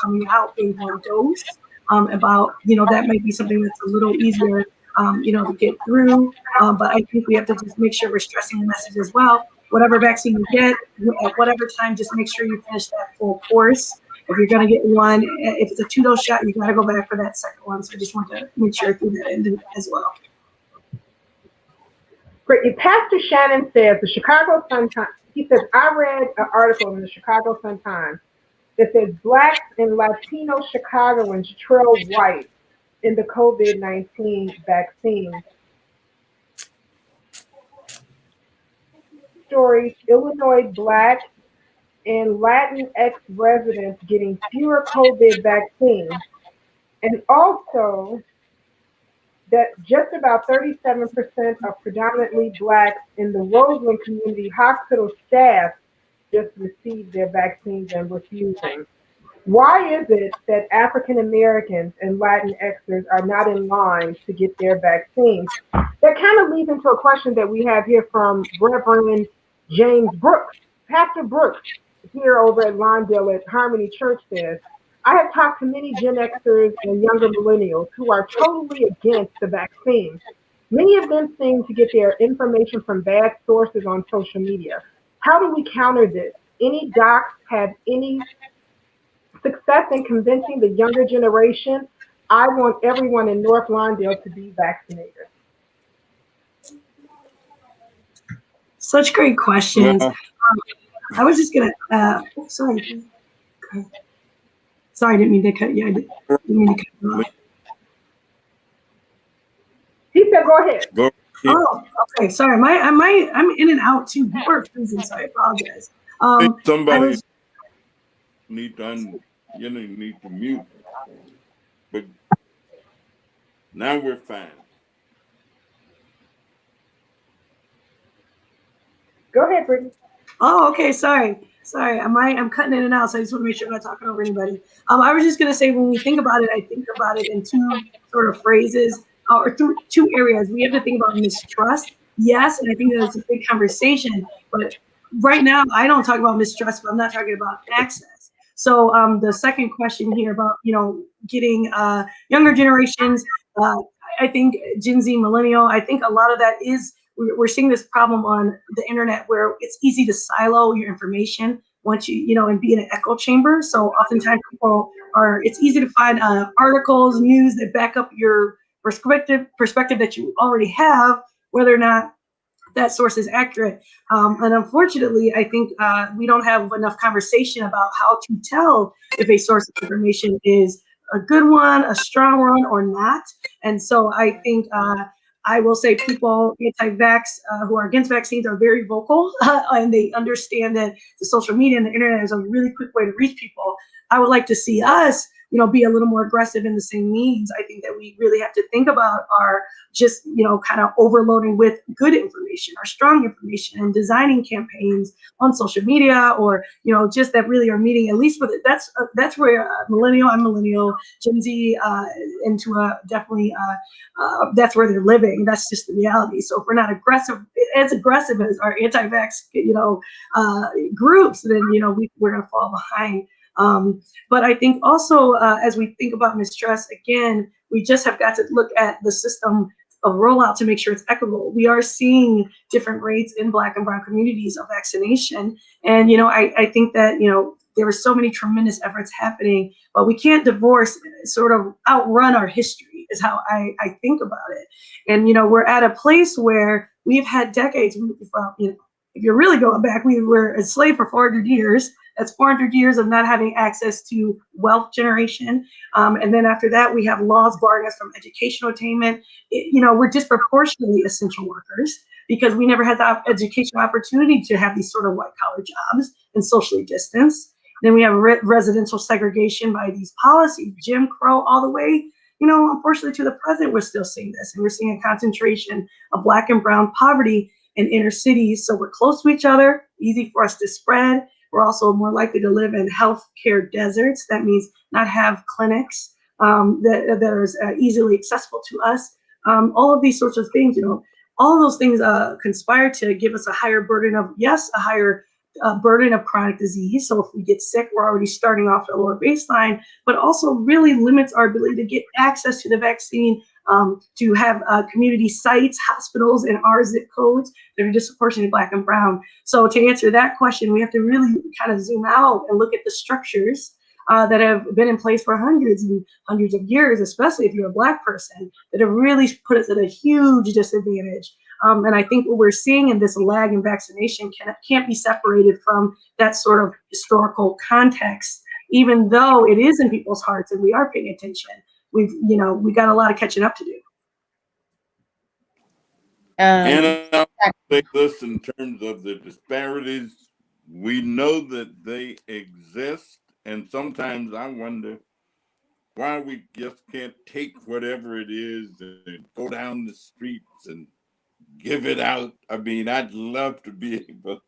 coming out being one dose. About, that might be something that's a little easier, to get through. But I think we have to just make sure we're stressing the message as well. Whatever vaccine you get, at whatever time, just make sure you finish that full course. If you're going to get one, if it's a 2-dose shot, you got to go back for that second one. So I just want to make sure I threw that in as well. Great. Pastor Shannon says the Chicago Sun-Times, he says, I read an article in the Chicago Sun-Times that says Blacks and Latino Chicagoans trail white in the COVID-19 vaccine. Stories, Illinois Black and Latinx residents getting fewer COVID vaccines. And also that just about 37% of predominantly Blacks in the Roseland Community Hospital staff just received their vaccines and refusing. Why is it that African Americans and Latinxers are not in line to get their vaccines? That kind of leads into a question that we have here from Reverend James Brooks. Pastor Brooks here over at Lawndale at Harmony Church says, I have talked to many Gen Xers and younger millennials who are totally against the vaccine. Many of them seem to get their information from bad sources on social media. How do we counter this? Any docs have any success in convincing the younger generation? I want everyone in North Lawndale to be vaccinated. Such great questions. I was just gonna. Sorry. Sorry, I didn't mean to cut you. I didn't mean to cut you off. He said, "Go ahead." Go. Oh, okay. Sorry, I'm in and out too. You are freezing, so I apologize. Somebody need to mute, but now we're fine. Go ahead, Brittany. Oh, okay. Sorry. I'm cutting in and out, so I just want to make sure I'm not talking over anybody. I was just going to say, when we think about it, I think about it in two sort of phrases or two areas. We have to think about mistrust. Yes, and I think that's a big conversation. But right now, I don't talk about mistrust, but I'm not talking about access. So the second question here about, getting younger generations, I think Gen Z, millennial, I think a lot of that is, we're seeing this problem on the internet where it's easy to silo your information once and be in an echo chamber. So oftentimes it's easy to find articles, news that back up your perspective that you already have, whether or not that source is accurate. And unfortunately, I think we don't have enough conversation about how to tell if a source of information is a good one, a strong one, or not. And so I think I will say people anti-vax who are against vaccines are very vocal and they understand that the social media and the internet is a really quick way to reach people. I would like to see us, be a little more aggressive in the same means. I think that we really have to think about our just, kind of overloading with good information or strong information and designing campaigns on social media or, just that really are meeting at least with it. That's where I'm millennial, Gen Z, into a definitely, that's where they're living. That's just the reality. So if we're not aggressive as our anti-vax, groups, then, we're going to fall behind. But I think also as we think about mistrust, again, we just have got to look at the system of rollout to make sure it's equitable. We are seeing different rates in Black and Brown communities of vaccination. And, I think that, there were so many tremendous efforts happening, but we can't outrun our history is how I think about it. And, we're at a place where we've had decades, if you're really going back, we were enslaved for 400 years. That's 400 years of not having access to wealth generation. And then after that, we have laws barring us from educational attainment. We're disproportionately essential workers because we never had the educational opportunity to have these sort of white collar jobs and socially distanced. Then we have residential segregation by these policies, Jim Crow all the way, unfortunately to the present, we're still seeing this. And we're seeing a concentration of Black and Brown poverty in inner cities. So we're close to each other, easy for us to spread. We're also more likely to live in healthcare deserts. That means not have clinics that are easily accessible to us. All of these sorts of things, all of those things conspire to give us a higher burden of, a higher burden of chronic disease. So if we get sick, we're already starting off at a lower baseline, but also really limits our ability to get access to the vaccine, to have community sites, hospitals in our zip codes that are disproportionately Black and brown. So to answer that question, we have to really kind of zoom out and look at the structures that have been in place for hundreds and hundreds of years, especially if you're a Black person, that have really put us at a huge disadvantage. And I think what we're seeing in this lag in vaccination can't be separated from that sort of historical context, even though it is in people's hearts and we are paying attention. We got a lot of catching up to do. And I'll say this in terms of the disparities, we know that they exist, and sometimes I wonder why we just can't take whatever it is and go down the streets and give it out. I mean, I'd love to be able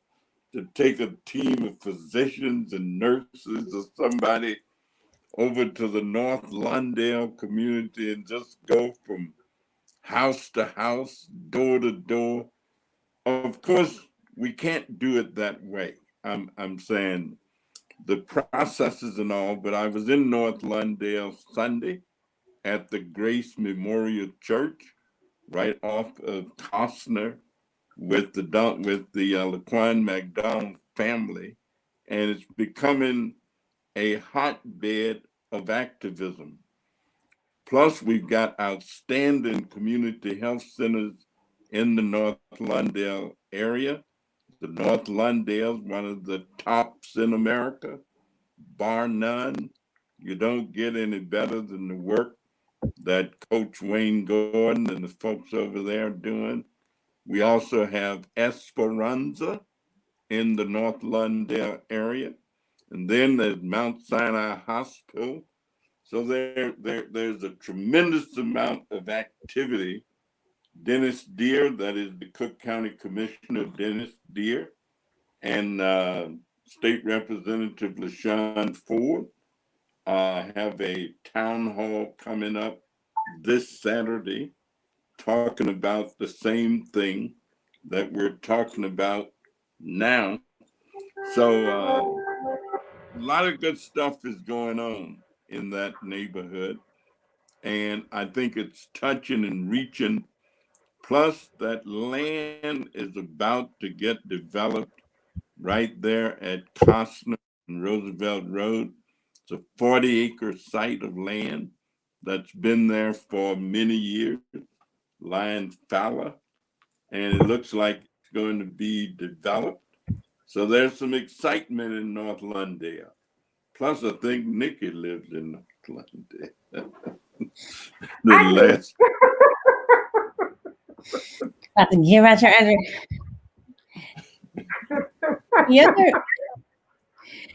to take a team of physicians and nurses or somebody over to the North Lawndale community and just go from house to house, door to door. Of course, we can't do it that way. I'm saying the processes and all, but I was in North Lawndale Sunday at the Grace Memorial Church, right off of Costner, with the Laquan McDonald family, and it's becoming a hotbed of activism. Plus, we've got outstanding community health centers in the North Lawndale area. The North Lawndale is one of the tops in America, bar none. You don't get any better than the work that Coach Wayne Gordon and the folks over there are doing. We also have Esperanza in the North Lawndale area. And then there's Mount Sinai Hospital. So there's a tremendous amount of activity. Dennis Deere, that is the Cook County Commissioner Dennis Deere, and State Representative LaShawn Ford have a town hall coming up this Saturday talking about the same thing that we're talking about now. So a lot of good stuff is going on in that neighborhood. And I think it's touching and reaching. Plus, that land is about to get developed right there at Costner and Roosevelt Road. It's a 40-acre site of land that's been there for many years, lying fallow, and it looks like it's going to be developed. So there's some excitement in North Lawndale. Plus, I think Nikki lives in North Lawndale. About to give out your address.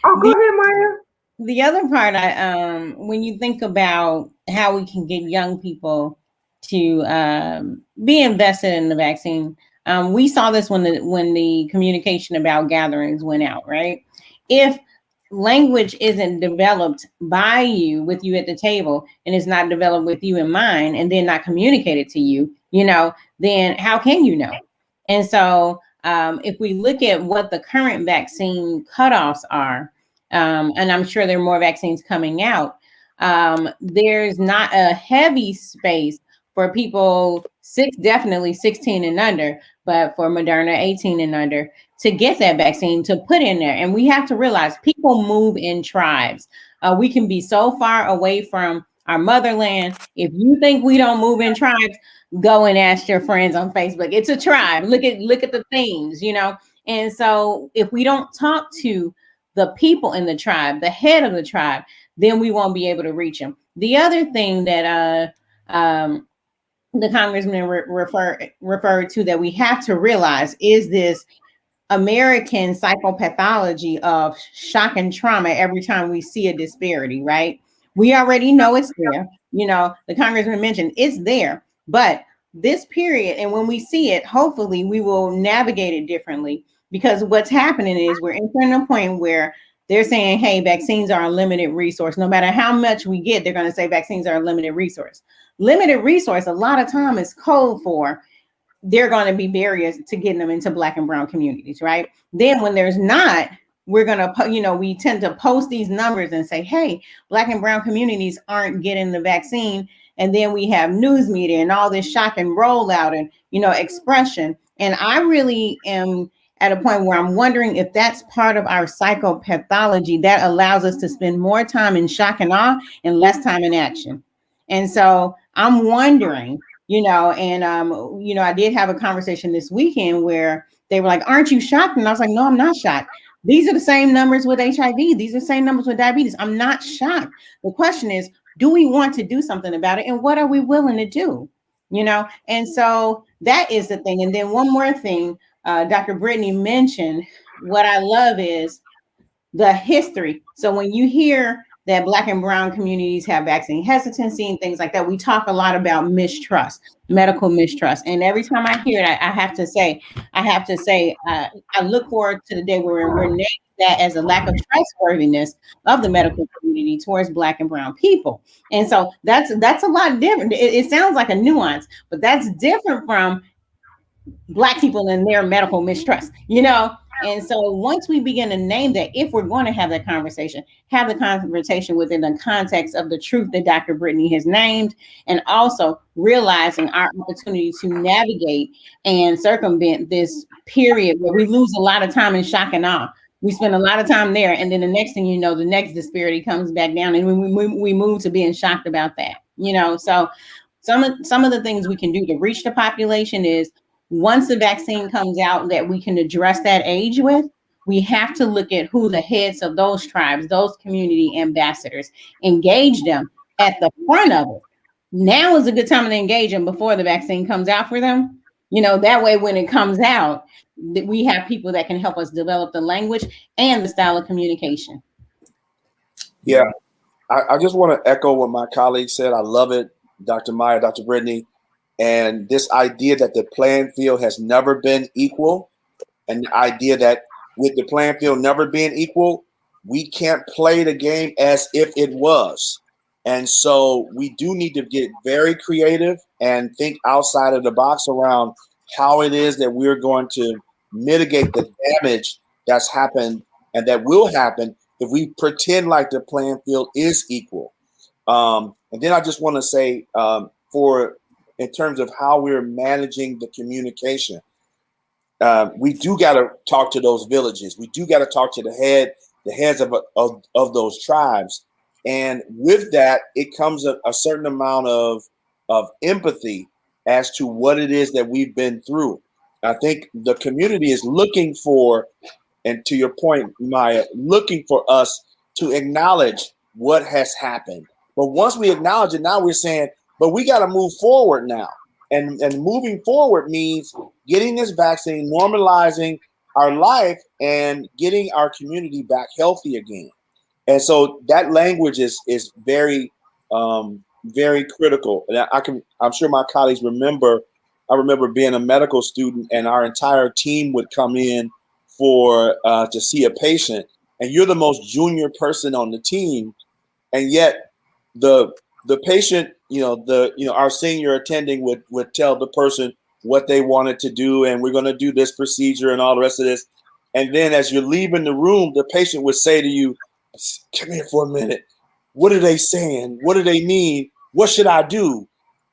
Go ahead, Maya. The other part, when you think about how we can get young people to be invested in the vaccine, we saw this when the communication about gatherings went out, right? If language isn't developed by you, with you at the table, and it's not developed with you in mind, and then not communicated to you, then how can you know? And so if we look at what the current vaccine cutoffs are, and I'm sure there are more vaccines coming out, there's not a heavy space for people definitely 16 and under, but for Moderna 18 and under to get that vaccine to put in there. And we have to realize people move in tribes. We can be so far away from our motherland. If you think we don't move in tribes, go and ask your friends on Facebook. It's a tribe. Look at the themes, And so if we don't talk to the people in the tribe, the head of the tribe, then we won't be able to reach them. The other thing that the congressman referred to that we have to realize is this American psychopathology of shock and trauma every time we see a disparity, right? We already know it's there. The congressman mentioned it's there, but this period, and when we see it, hopefully we will navigate it differently. because what's happening is we're entering a point where they're saying, hey, vaccines are a limited resource. No matter how much we get, they're going to say vaccines are a limited resource. Limited resource, a lot of time is code for there are going to be barriers to getting them into Black and brown communities, right? Then when there's not, we're going to, we tend to post these numbers and say, hey, Black and brown communities aren't getting the vaccine. And then we have news media and all this shock and rollout and, expression. And I really am at a point where I'm wondering if that's part of our psychopathology that allows us to spend more time in shock and awe and less time in action. And so I'm wondering, I did have a conversation this weekend where they were like, aren't you shocked? And I was like, no, I'm not shocked. These are the same numbers with HIV. These are the same numbers with diabetes. I'm not shocked. The question is, do we want to do something about it? And what are we willing to do? And so that is the thing. And then one more thing, Dr. Brittany mentioned, what I love is the history. So when you hear that Black and brown communities have vaccine hesitancy and things like that, we talk a lot about mistrust, medical mistrust. And every time I hear it, I have to say, I look forward to the day where we're named that as a lack of trustworthiness of the medical community towards Black and brown people. And so that's a lot different. It sounds like a nuance, but that's different from Black people and their medical mistrust, And so once we begin to name that, if we're going to have that conversation, have the conversation within the context of the truth that Dr. Brittany has named, and also realizing our opportunity to navigate and circumvent this period where we lose a lot of time in shock and awe. We spend a lot of time there, and then the next thing you know, the next disparity comes back down, and we move to being shocked about that. So some of the things we can do to reach the population is, once the vaccine comes out that we can address that age with, we have to look at who the heads of those tribes, those community ambassadors, engage them at the front of it. Now is a good time to engage them before the vaccine comes out for them. That way, when it comes out, we have people that can help us develop the language and the style of communication. Yeah, I just want to echo what my colleague said. I love it, Dr. Meyer, Dr. Brittany. And this idea that the playing field has never been equal, and the idea that with the playing field never being equal, we can't play the game as if it was. And so we do need to get very creative and think outside of the box around how it is that we're going to mitigate the damage that's happened and that will happen if we pretend like the playing field is equal. And then I just want to say, in terms of how we're managing the communication, we do got to talk to those villages. We do got to talk to the heads of those tribes. And with that, it comes a certain amount of empathy as to what it is that we've been through. I think the community is looking for, and to your point, Maya, looking for us to acknowledge what has happened. But once we acknowledge it, now we're saying, but we got to move forward now. And moving forward means getting this vaccine, normalizing our life, and getting our community back healthy again. And so that language is very, very critical. And I'm sure my colleagues remember, I remember being a medical student and our entire team would come in to see a patient, and you're the most junior person on the team. And yet the patient, our senior attending would tell the person what they wanted to do, and we're going to do this procedure and all the rest of this. And then as you're leaving the room, the patient would say to you, come here for a minute. What are they saying? What do they mean? What should I do?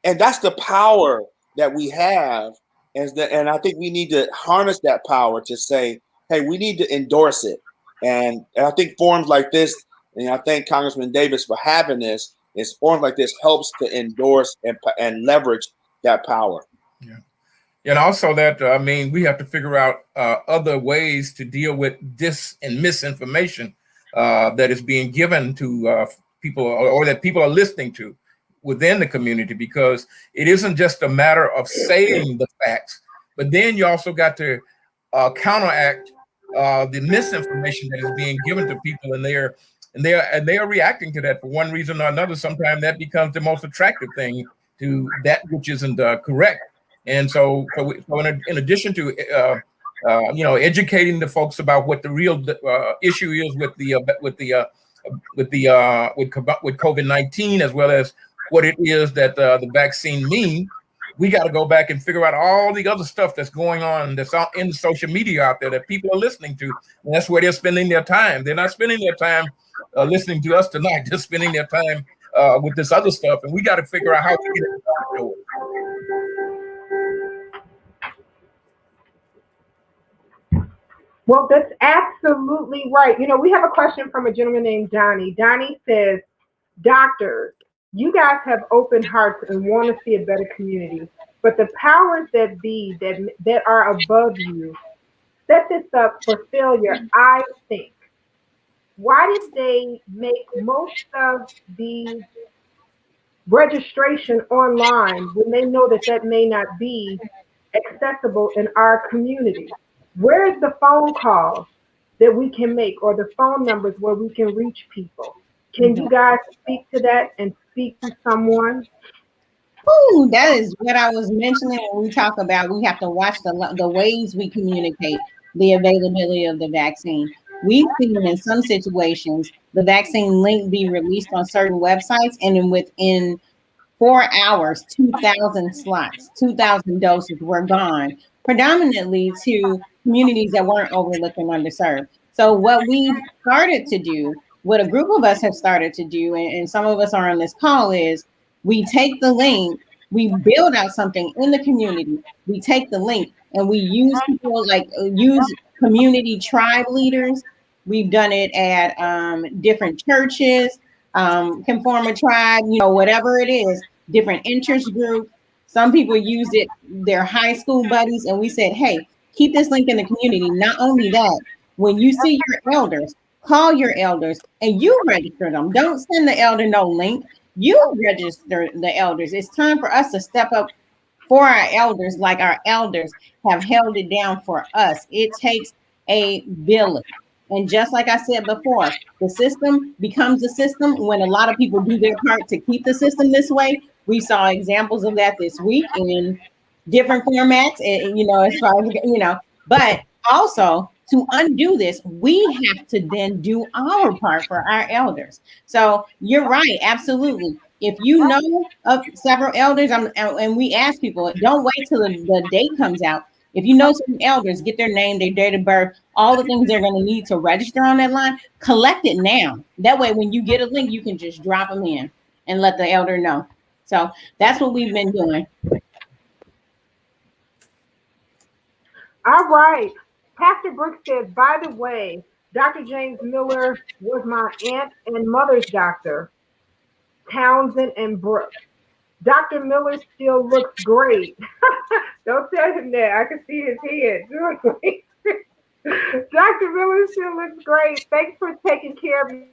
And that's the power that we have. And I think we need to harness that power to say, hey, we need to endorse it. And I think forums like this, and I thank Congressman Davis for having this, forums like this helps to endorse and leverage that power. Yeah. And also that, we have to figure out other ways to deal with dis and misinformation that is being given to people, or that people are listening to within the community, because it isn't just a matter of saying the facts, but then you also got to counteract the misinformation that is being given to people, and they are reacting to that for one reason or another. Sometimes that becomes the most attractive thing to that which isn't correct. And so in addition to educating the folks about what the real issue is with COVID-19, as well as what it is that the vaccine means. We got to go back and figure out all the other stuff that's going on, that's out in social media out there that people are listening to. And that's where they're spending their time. They're not spending their time listening to us tonight. They're spending their time with this other stuff. And we got to figure out how to get it to it. Well, that's absolutely right. We have a question from a gentleman named Donnie. Donnie says, doctors, you guys have open hearts and want to see a better community, but the powers that be that are above you set this up for failure, I think. Why did they make most of the registration online when they know that may not be accessible in our community? Where's the phone calls that we can make, or the phone numbers where we can reach people? Can you guys speak to that and speak to someone? Ooh, that is what I was mentioning when we talk about we have to watch the ways we communicate the availability of the vaccine. We've seen in some situations the vaccine link be released on certain websites, and then within 4 hours, 2,000 slots, 2,000 doses were gone, predominantly to communities that weren't overlooked and underserved. So what we started to do, what a group of us have started to do, and some of us are on this call, is we take the link, we build out something in the community, we take the link and we use people use community tribe leaders. We've done it at different churches, can form a tribe, whatever it is, different interest groups. Some people use it, their high school buddies, and we said, hey, keep this link in the community. Not only that, when you see your elders, call your elders and you register them. Don't send the elder no link. You register the elders. It's time for us to step up for our elders, like our elders have held it down for us. It takes a village. And just like I said before, the system becomes a system when a lot of people do their part to keep the system this way. We saw examples of that this week in different formats, as far as, but also to undo this, we have to then do our part for our elders. So you're right, absolutely. If you know of several elders, and we ask people, don't wait till the date comes out. If you know some elders, get their name, their date of birth, all the things they're going to need to register on that line, collect it now. That way, when you get a link, you can just drop them in and let the elder know. So that's what we've been doing. All right. Pastor Brooks says, by the way, Dr. James Miller was my aunt and mother's doctor, Townsend and Brooks. Dr. Miller still looks great. Don't tell him that. I can see his head. Dr. Miller still looks great. Thanks for taking care of me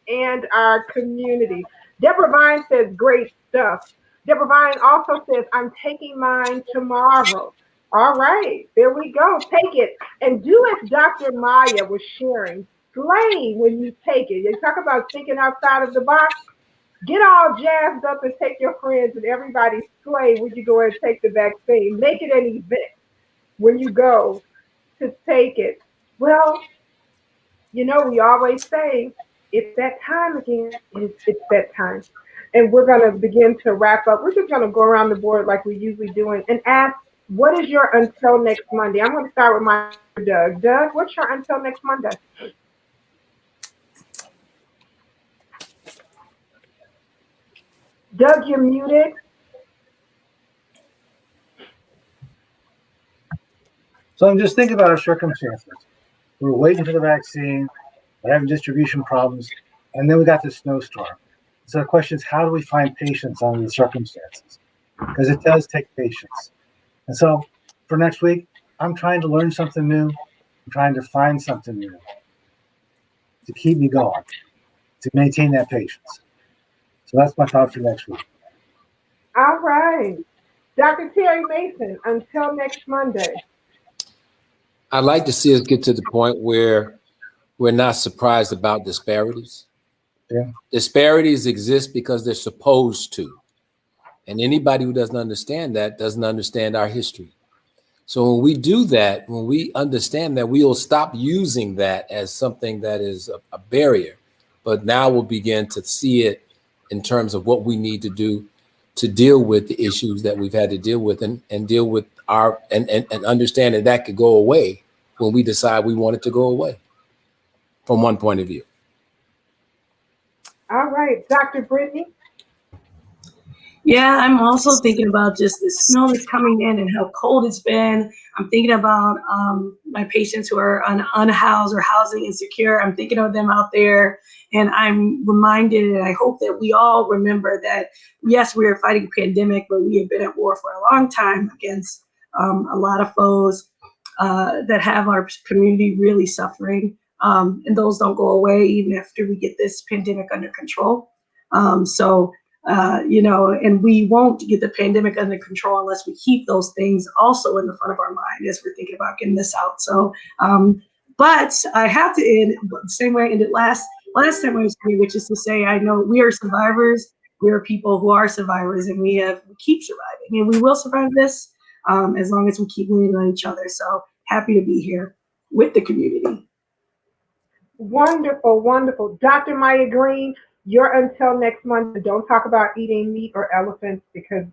and our community. Deborah Vine says, great stuff. Deborah Vine also says, I'm taking mine tomorrow. All right, there we go. Take it. And do as Dr. Maya was sharing. Slay when you take it. You talk about thinking outside of the box. Get all jazzed up and take your friends and everybody slay when you go and take the vaccine. Make it an event when you go to take it. Well, we always say, it's that time again. It's that time. And we're going to begin to wrap up. We're just going to go around the board like we usually do and ask, what is your until next Monday? I'm going to start with my Doug. Doug, what's your until next Monday? Doug, you're muted. So I'm just thinking about our circumstances. We're waiting for the vaccine, we're having distribution problems, and then we got this snowstorm. So the question is, how do we find patience under the circumstances? Because it does take patience. And so for next week, I'm trying to learn something new. I'm trying to find something new to keep me going, to maintain that patience. So that's my thought for next week. All right. Dr. Terry Mason, until next Monday. I'd like to see us get to the point where we're not surprised about disparities. Yeah. Disparities exist because they're supposed to. And anybody who doesn't understand that doesn't understand our history. So when we do that, when we understand that, we will stop using that as something that is a barrier, but now we'll begin to see it in terms of what we need to do to deal with the issues that we've had to deal with, and deal with and understand that that could go away when we decide we want it to go away from one point of view. All right, Dr. Brittany. Yeah, I'm also thinking about just the snow that's coming in and how cold it's been. I'm thinking about my patients who are unhoused or housing insecure. I'm thinking of them out there, and I'm reminded, and I hope that we all remember that, yes, we are fighting a pandemic, but we have been at war for a long time against a lot of foes that have our community really suffering. And those don't go away even after we get this pandemic under control. And we won't get the pandemic under control unless we keep those things also in the front of our mind as we're thinking about getting this out. So, but I have to end the same way I ended last time I was here, which is to say, I know we are survivors. We are people who are survivors, and we keep surviving, and we will survive this as long as we keep leaning on each other. So happy to be here with the community. Wonderful, wonderful. Dr. Maya Green, you're until next month. Don't talk about eating meat or elephants because,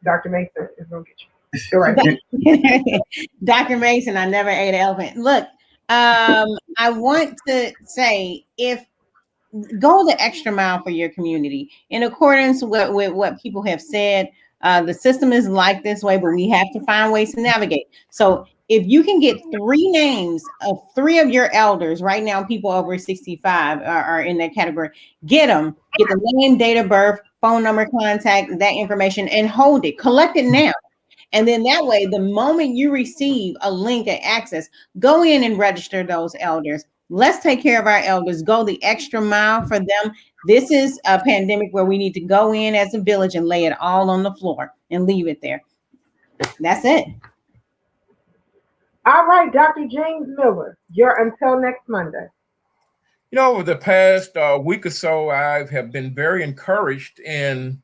Dr. Mason is going to get you. Go right. Dr. Mason, I never ate an elephant. Look, I want to say, go the extra mile for your community in accordance with what people have said. The system is like this way, but we have to find ways to navigate. So if you can get 3 names of 3 of your elders right now, people over 65 are in that category, get them, get the name, date of birth, phone number, contact, that information, and hold it, collect it now. And then that way, the moment you receive a link and access, go in and register those elders. Let's take care of our elders, go the extra mile for them. This is a pandemic where we need to go in as a village and lay it all on the floor and leave it there. That's it. All right, Dr. James Miller, you're until next Monday. Over the past week or so, I have been very encouraged in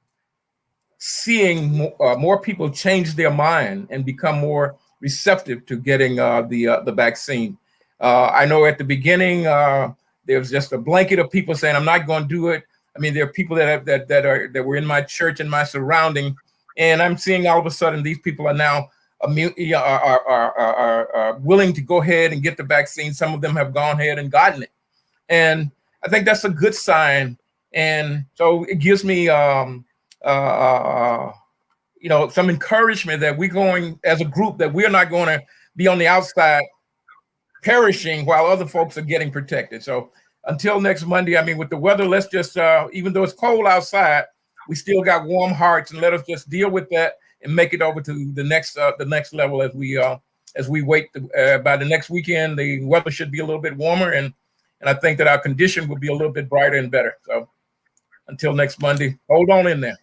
seeing more people change their mind and become more receptive to getting the vaccine. I know at the beginning there was just a blanket of people saying, "I'm not going to do it." I mean, there are people that were in my church and my surrounding, and I'm seeing all of a sudden these people are now are willing to go ahead and get the vaccine. Some of them have gone ahead and gotten it, and I think that's a good sign. And so it gives me some encouragement that we're going as a group, that we're not going to be on the outside perishing while other folks are getting protected. So until next Monday, I mean, with the weather, let's just, even though it's cold outside, we still got warm hearts, and let us just deal with that and make it over to the next level as we wait. By the next weekend, the weather should be a little bit warmer, and I think that our condition will be a little bit brighter and better. So until next Monday, hold on in there.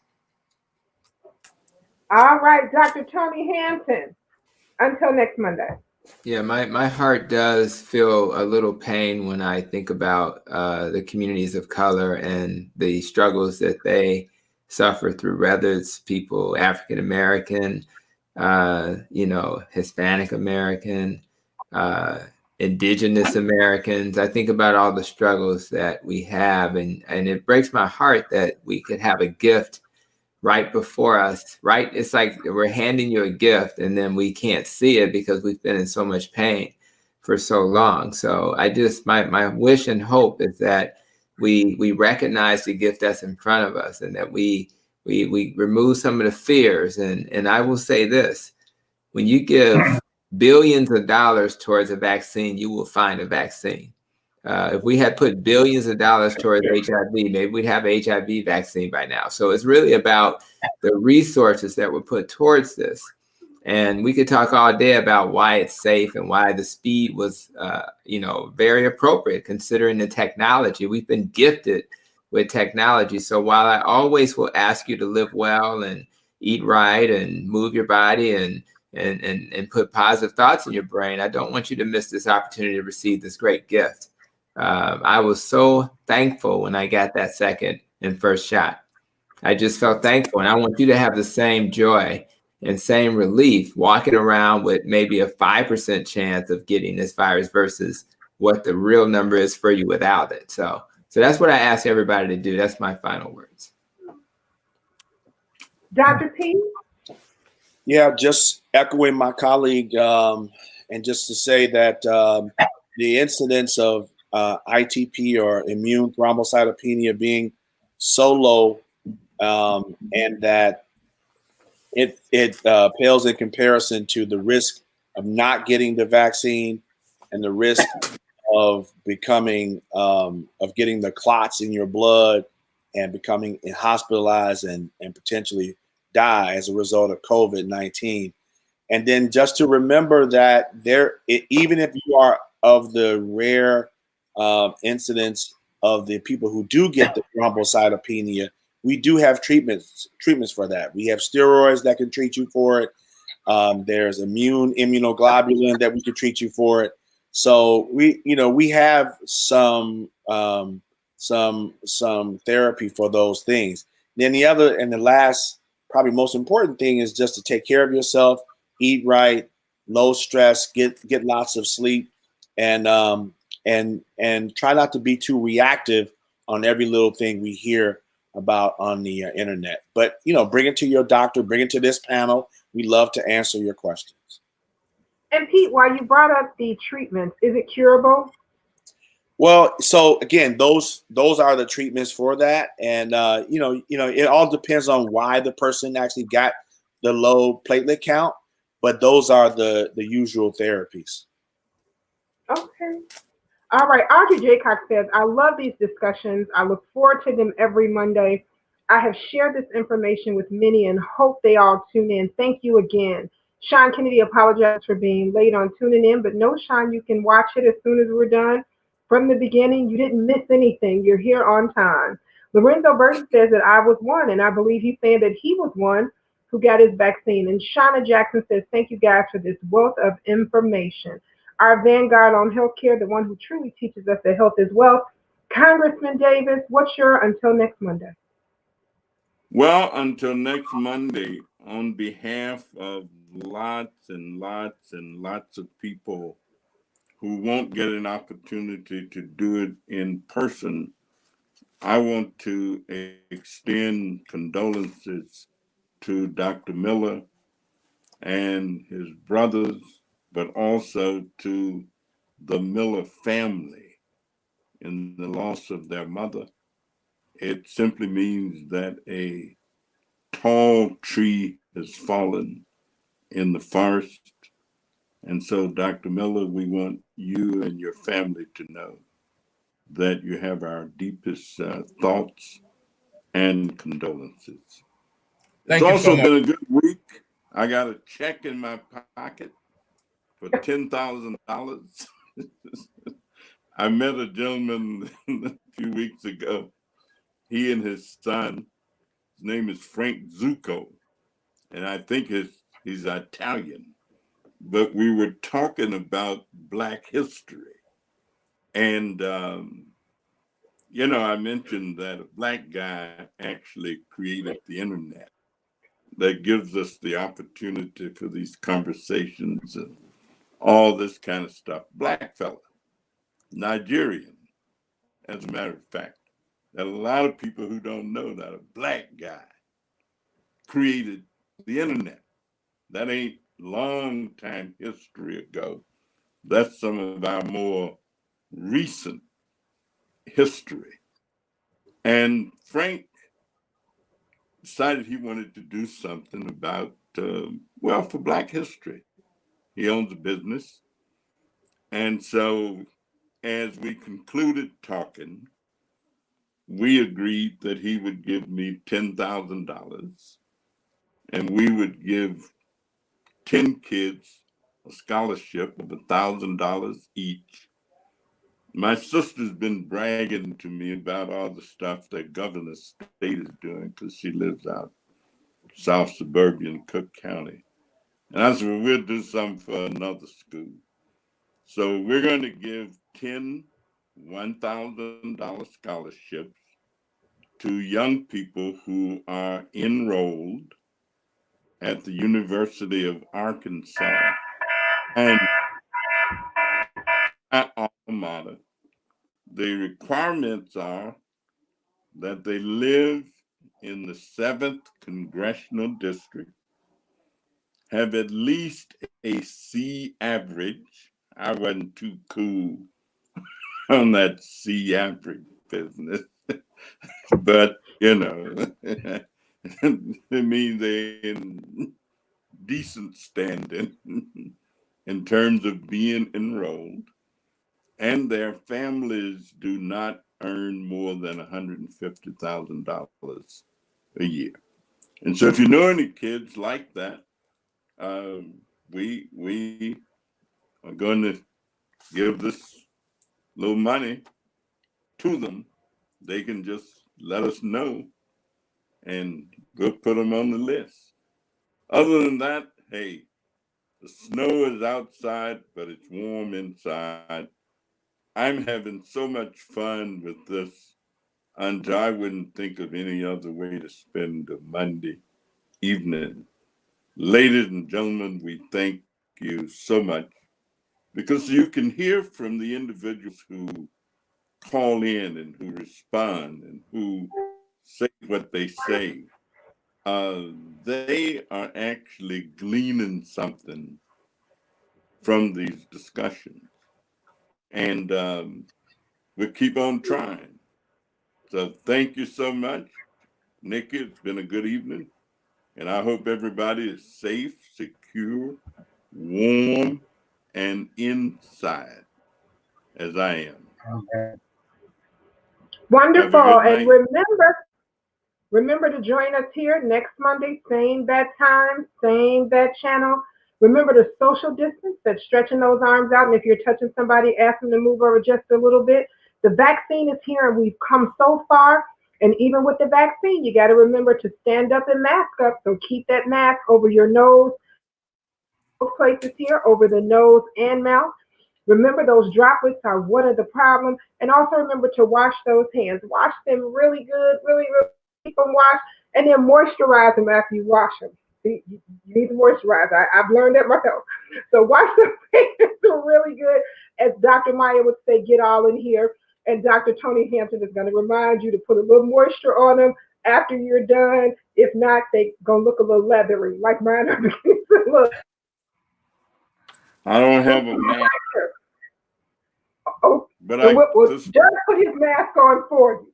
All right, Dr. Tony Hanson, until next Monday. Yeah, my heart does feel a little pain when I think about the communities of color and the struggles that they suffer through, whether it's people, African American, Hispanic American, Indigenous Americans. I think about all the struggles that we have, and it breaks my heart that we could have a gift right before us, right? It's like we're handing you a gift and then we can't see it because we've been in so much pain for so long. So my wish and hope is that we recognize the gift that's in front of us, and that we remove some of the fears. And I will say this: when you give billions of dollars towards a vaccine, you will find a vaccine. If we had put billions of dollars towards HIV, maybe we'd have an HIV vaccine by now. So it's really about the resources that were put towards this. And we could talk all day about why it's safe and why the speed was, very appropriate considering the technology. We've been gifted with technology. So while I always will ask you to live well and eat right and move your body and put positive thoughts in your brain, I don't want you to miss this opportunity to receive this great gift. I was so thankful when I got that second and first shot. I just felt thankful, and I want you to have the same joy and same relief walking around with maybe a 5% chance of getting this virus versus what the real number is for you without it. So that's what I ask everybody to do. That's my final words. Dr. P? Yeah, just echoing my colleague, and just to say that the incidence of ITP or immune thrombocytopenia being so low, and that it pales in comparison to the risk of not getting the vaccine and the risk of becoming of getting the clots in your blood and becoming hospitalized and potentially die as a result of COVID-19. And then just to remember that even if you are of the rare incidents of the people who do get the thrombocytopenia, we do have treatments for that. We have steroids that can treat you for it. There's immunoglobulin that we can treat you for it. So we have some therapy for those things. Then the last, probably most important thing is just to take care of yourself, eat right, low stress, get lots of sleep, and try not to be too reactive on every little thing we hear about on the internet. But bring it to your doctor, bring it to this panel. We love to answer your questions. And Pete, while you brought up the treatments, is it curable? Well, so again, those are the treatments for that, and it all depends on why the person actually got the low platelet count, but those are the usual therapies. Okay. All right. Audrey Jaycock says, I love these discussions. I look forward to them every Monday. I have shared this information with many and hope they all tune in. Thank you again. Sean Kennedy apologized for being late on tuning in, but no, Sean, you can watch it as soon as we're done. From the beginning, you didn't miss anything. You're here on time. Lorenzo Burton says that I was one, and I believe he's saying that he was one who got his vaccine. And Shauna Jackson says, thank you guys for this wealth of information. Our vanguard on healthcare, the one who truly teaches us that health is wealth. Congressman Davis, what's your until next Monday? Well, until next Monday, on behalf of lots and lots and lots of people who won't get an opportunity to do it in person, I want to extend condolences to Dr. Miller and his brothers, but also to the Miller family in the loss of their mother. It simply means that a tall tree has fallen in the forest. And so, Dr. Miller, we want you and your family to know that you have our deepest thoughts and condolences. Thank It's you also so much. been a good week. I got a check in my pocket for $10,000. I met a gentleman a few weeks ago. He and his son, his name is Frank Zucco, and I think he's Italian. But we were talking about Black history. And, I mentioned that a Black guy actually created the internet that gives us the opportunity for these conversations and all this kind of stuff. Black fella, Nigerian, as a matter of fact. There are a lot of people who don't know that a Black guy created the internet. That ain't long time history ago. That's some of our more recent history. And Frank decided he wanted to do something about, for Black history. He owns a business. And so as we concluded talking, we agreed that he would give me $10,000 and we would give 10 kids a scholarship of $1,000 each. My sister's been bragging to me about all the stuff that Governor State is doing because she lives out South Suburban Cook County. And I said, well, we'll do something for another school. So we're going to give 10 $1,000 scholarships to young people who are enrolled at the University of Arkansas. And at alma mater, the requirements are that they live in the 7th Congressional District, have at least a C average. I wasn't too cool on that C average business, but you know, it means they're in decent standing in terms of being enrolled, and their families do not earn more than $150,000 a year. And so if you know any kids like that, we are going to give this little money to them. They can just let us know and we'll put them on the list. Other than that, hey, the snow is outside, but it's warm inside. I'm having so much fun with this, and I wouldn't think of any other way to spend a Monday evening. Ladies and gentlemen, we thank you so much, because you can hear from the individuals who call in and who respond and who say what they say. They are actually gleaning something from these discussions. And we'll keep on trying. So thank you so much, Nikki. It's been a good evening. And I hope everybody is safe, secure, warm, and inside, as I am. Okay. Wonderful. Have a good And night. remember to join us here next Monday, same bad time, same bad channel. Remember to social distance, that's stretching those arms out. And if you're touching somebody, ask them to move over just a little bit. The vaccine is here and we've come so far. And even with the vaccine, you got to remember to stand up and mask up. So keep that mask over your nose, both places here, over the nose and mouth. Remember, those droplets are one of the problems. And also remember to wash those hands. Wash them really good, really, really keep them washed, and then moisturize them after you wash them. See, you need to moisturize. I've learned that myself. So wash them hands really good. As Dr. Maya would say, get all in here. And Dr. Tony Hampton is going to remind you to put a little moisture on them after you're done. If not, they're going to look a little leathery, like mine are beginning to look. I don't have a mask, Oh, but so I just Doug put his mask on for you.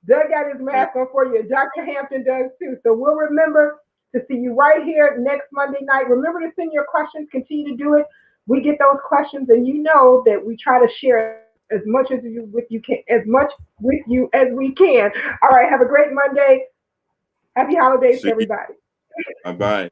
Doug got his mask on for you, and Dr. Hampton does too. So we'll remember to see you right here next Monday night. Remember to send your questions. Continue to do it. We get those questions, and you know that we try to share as much as you with you can, as much with you as we can. All right. Have a great Monday. Happy holidays to see. everybody. Bye-bye.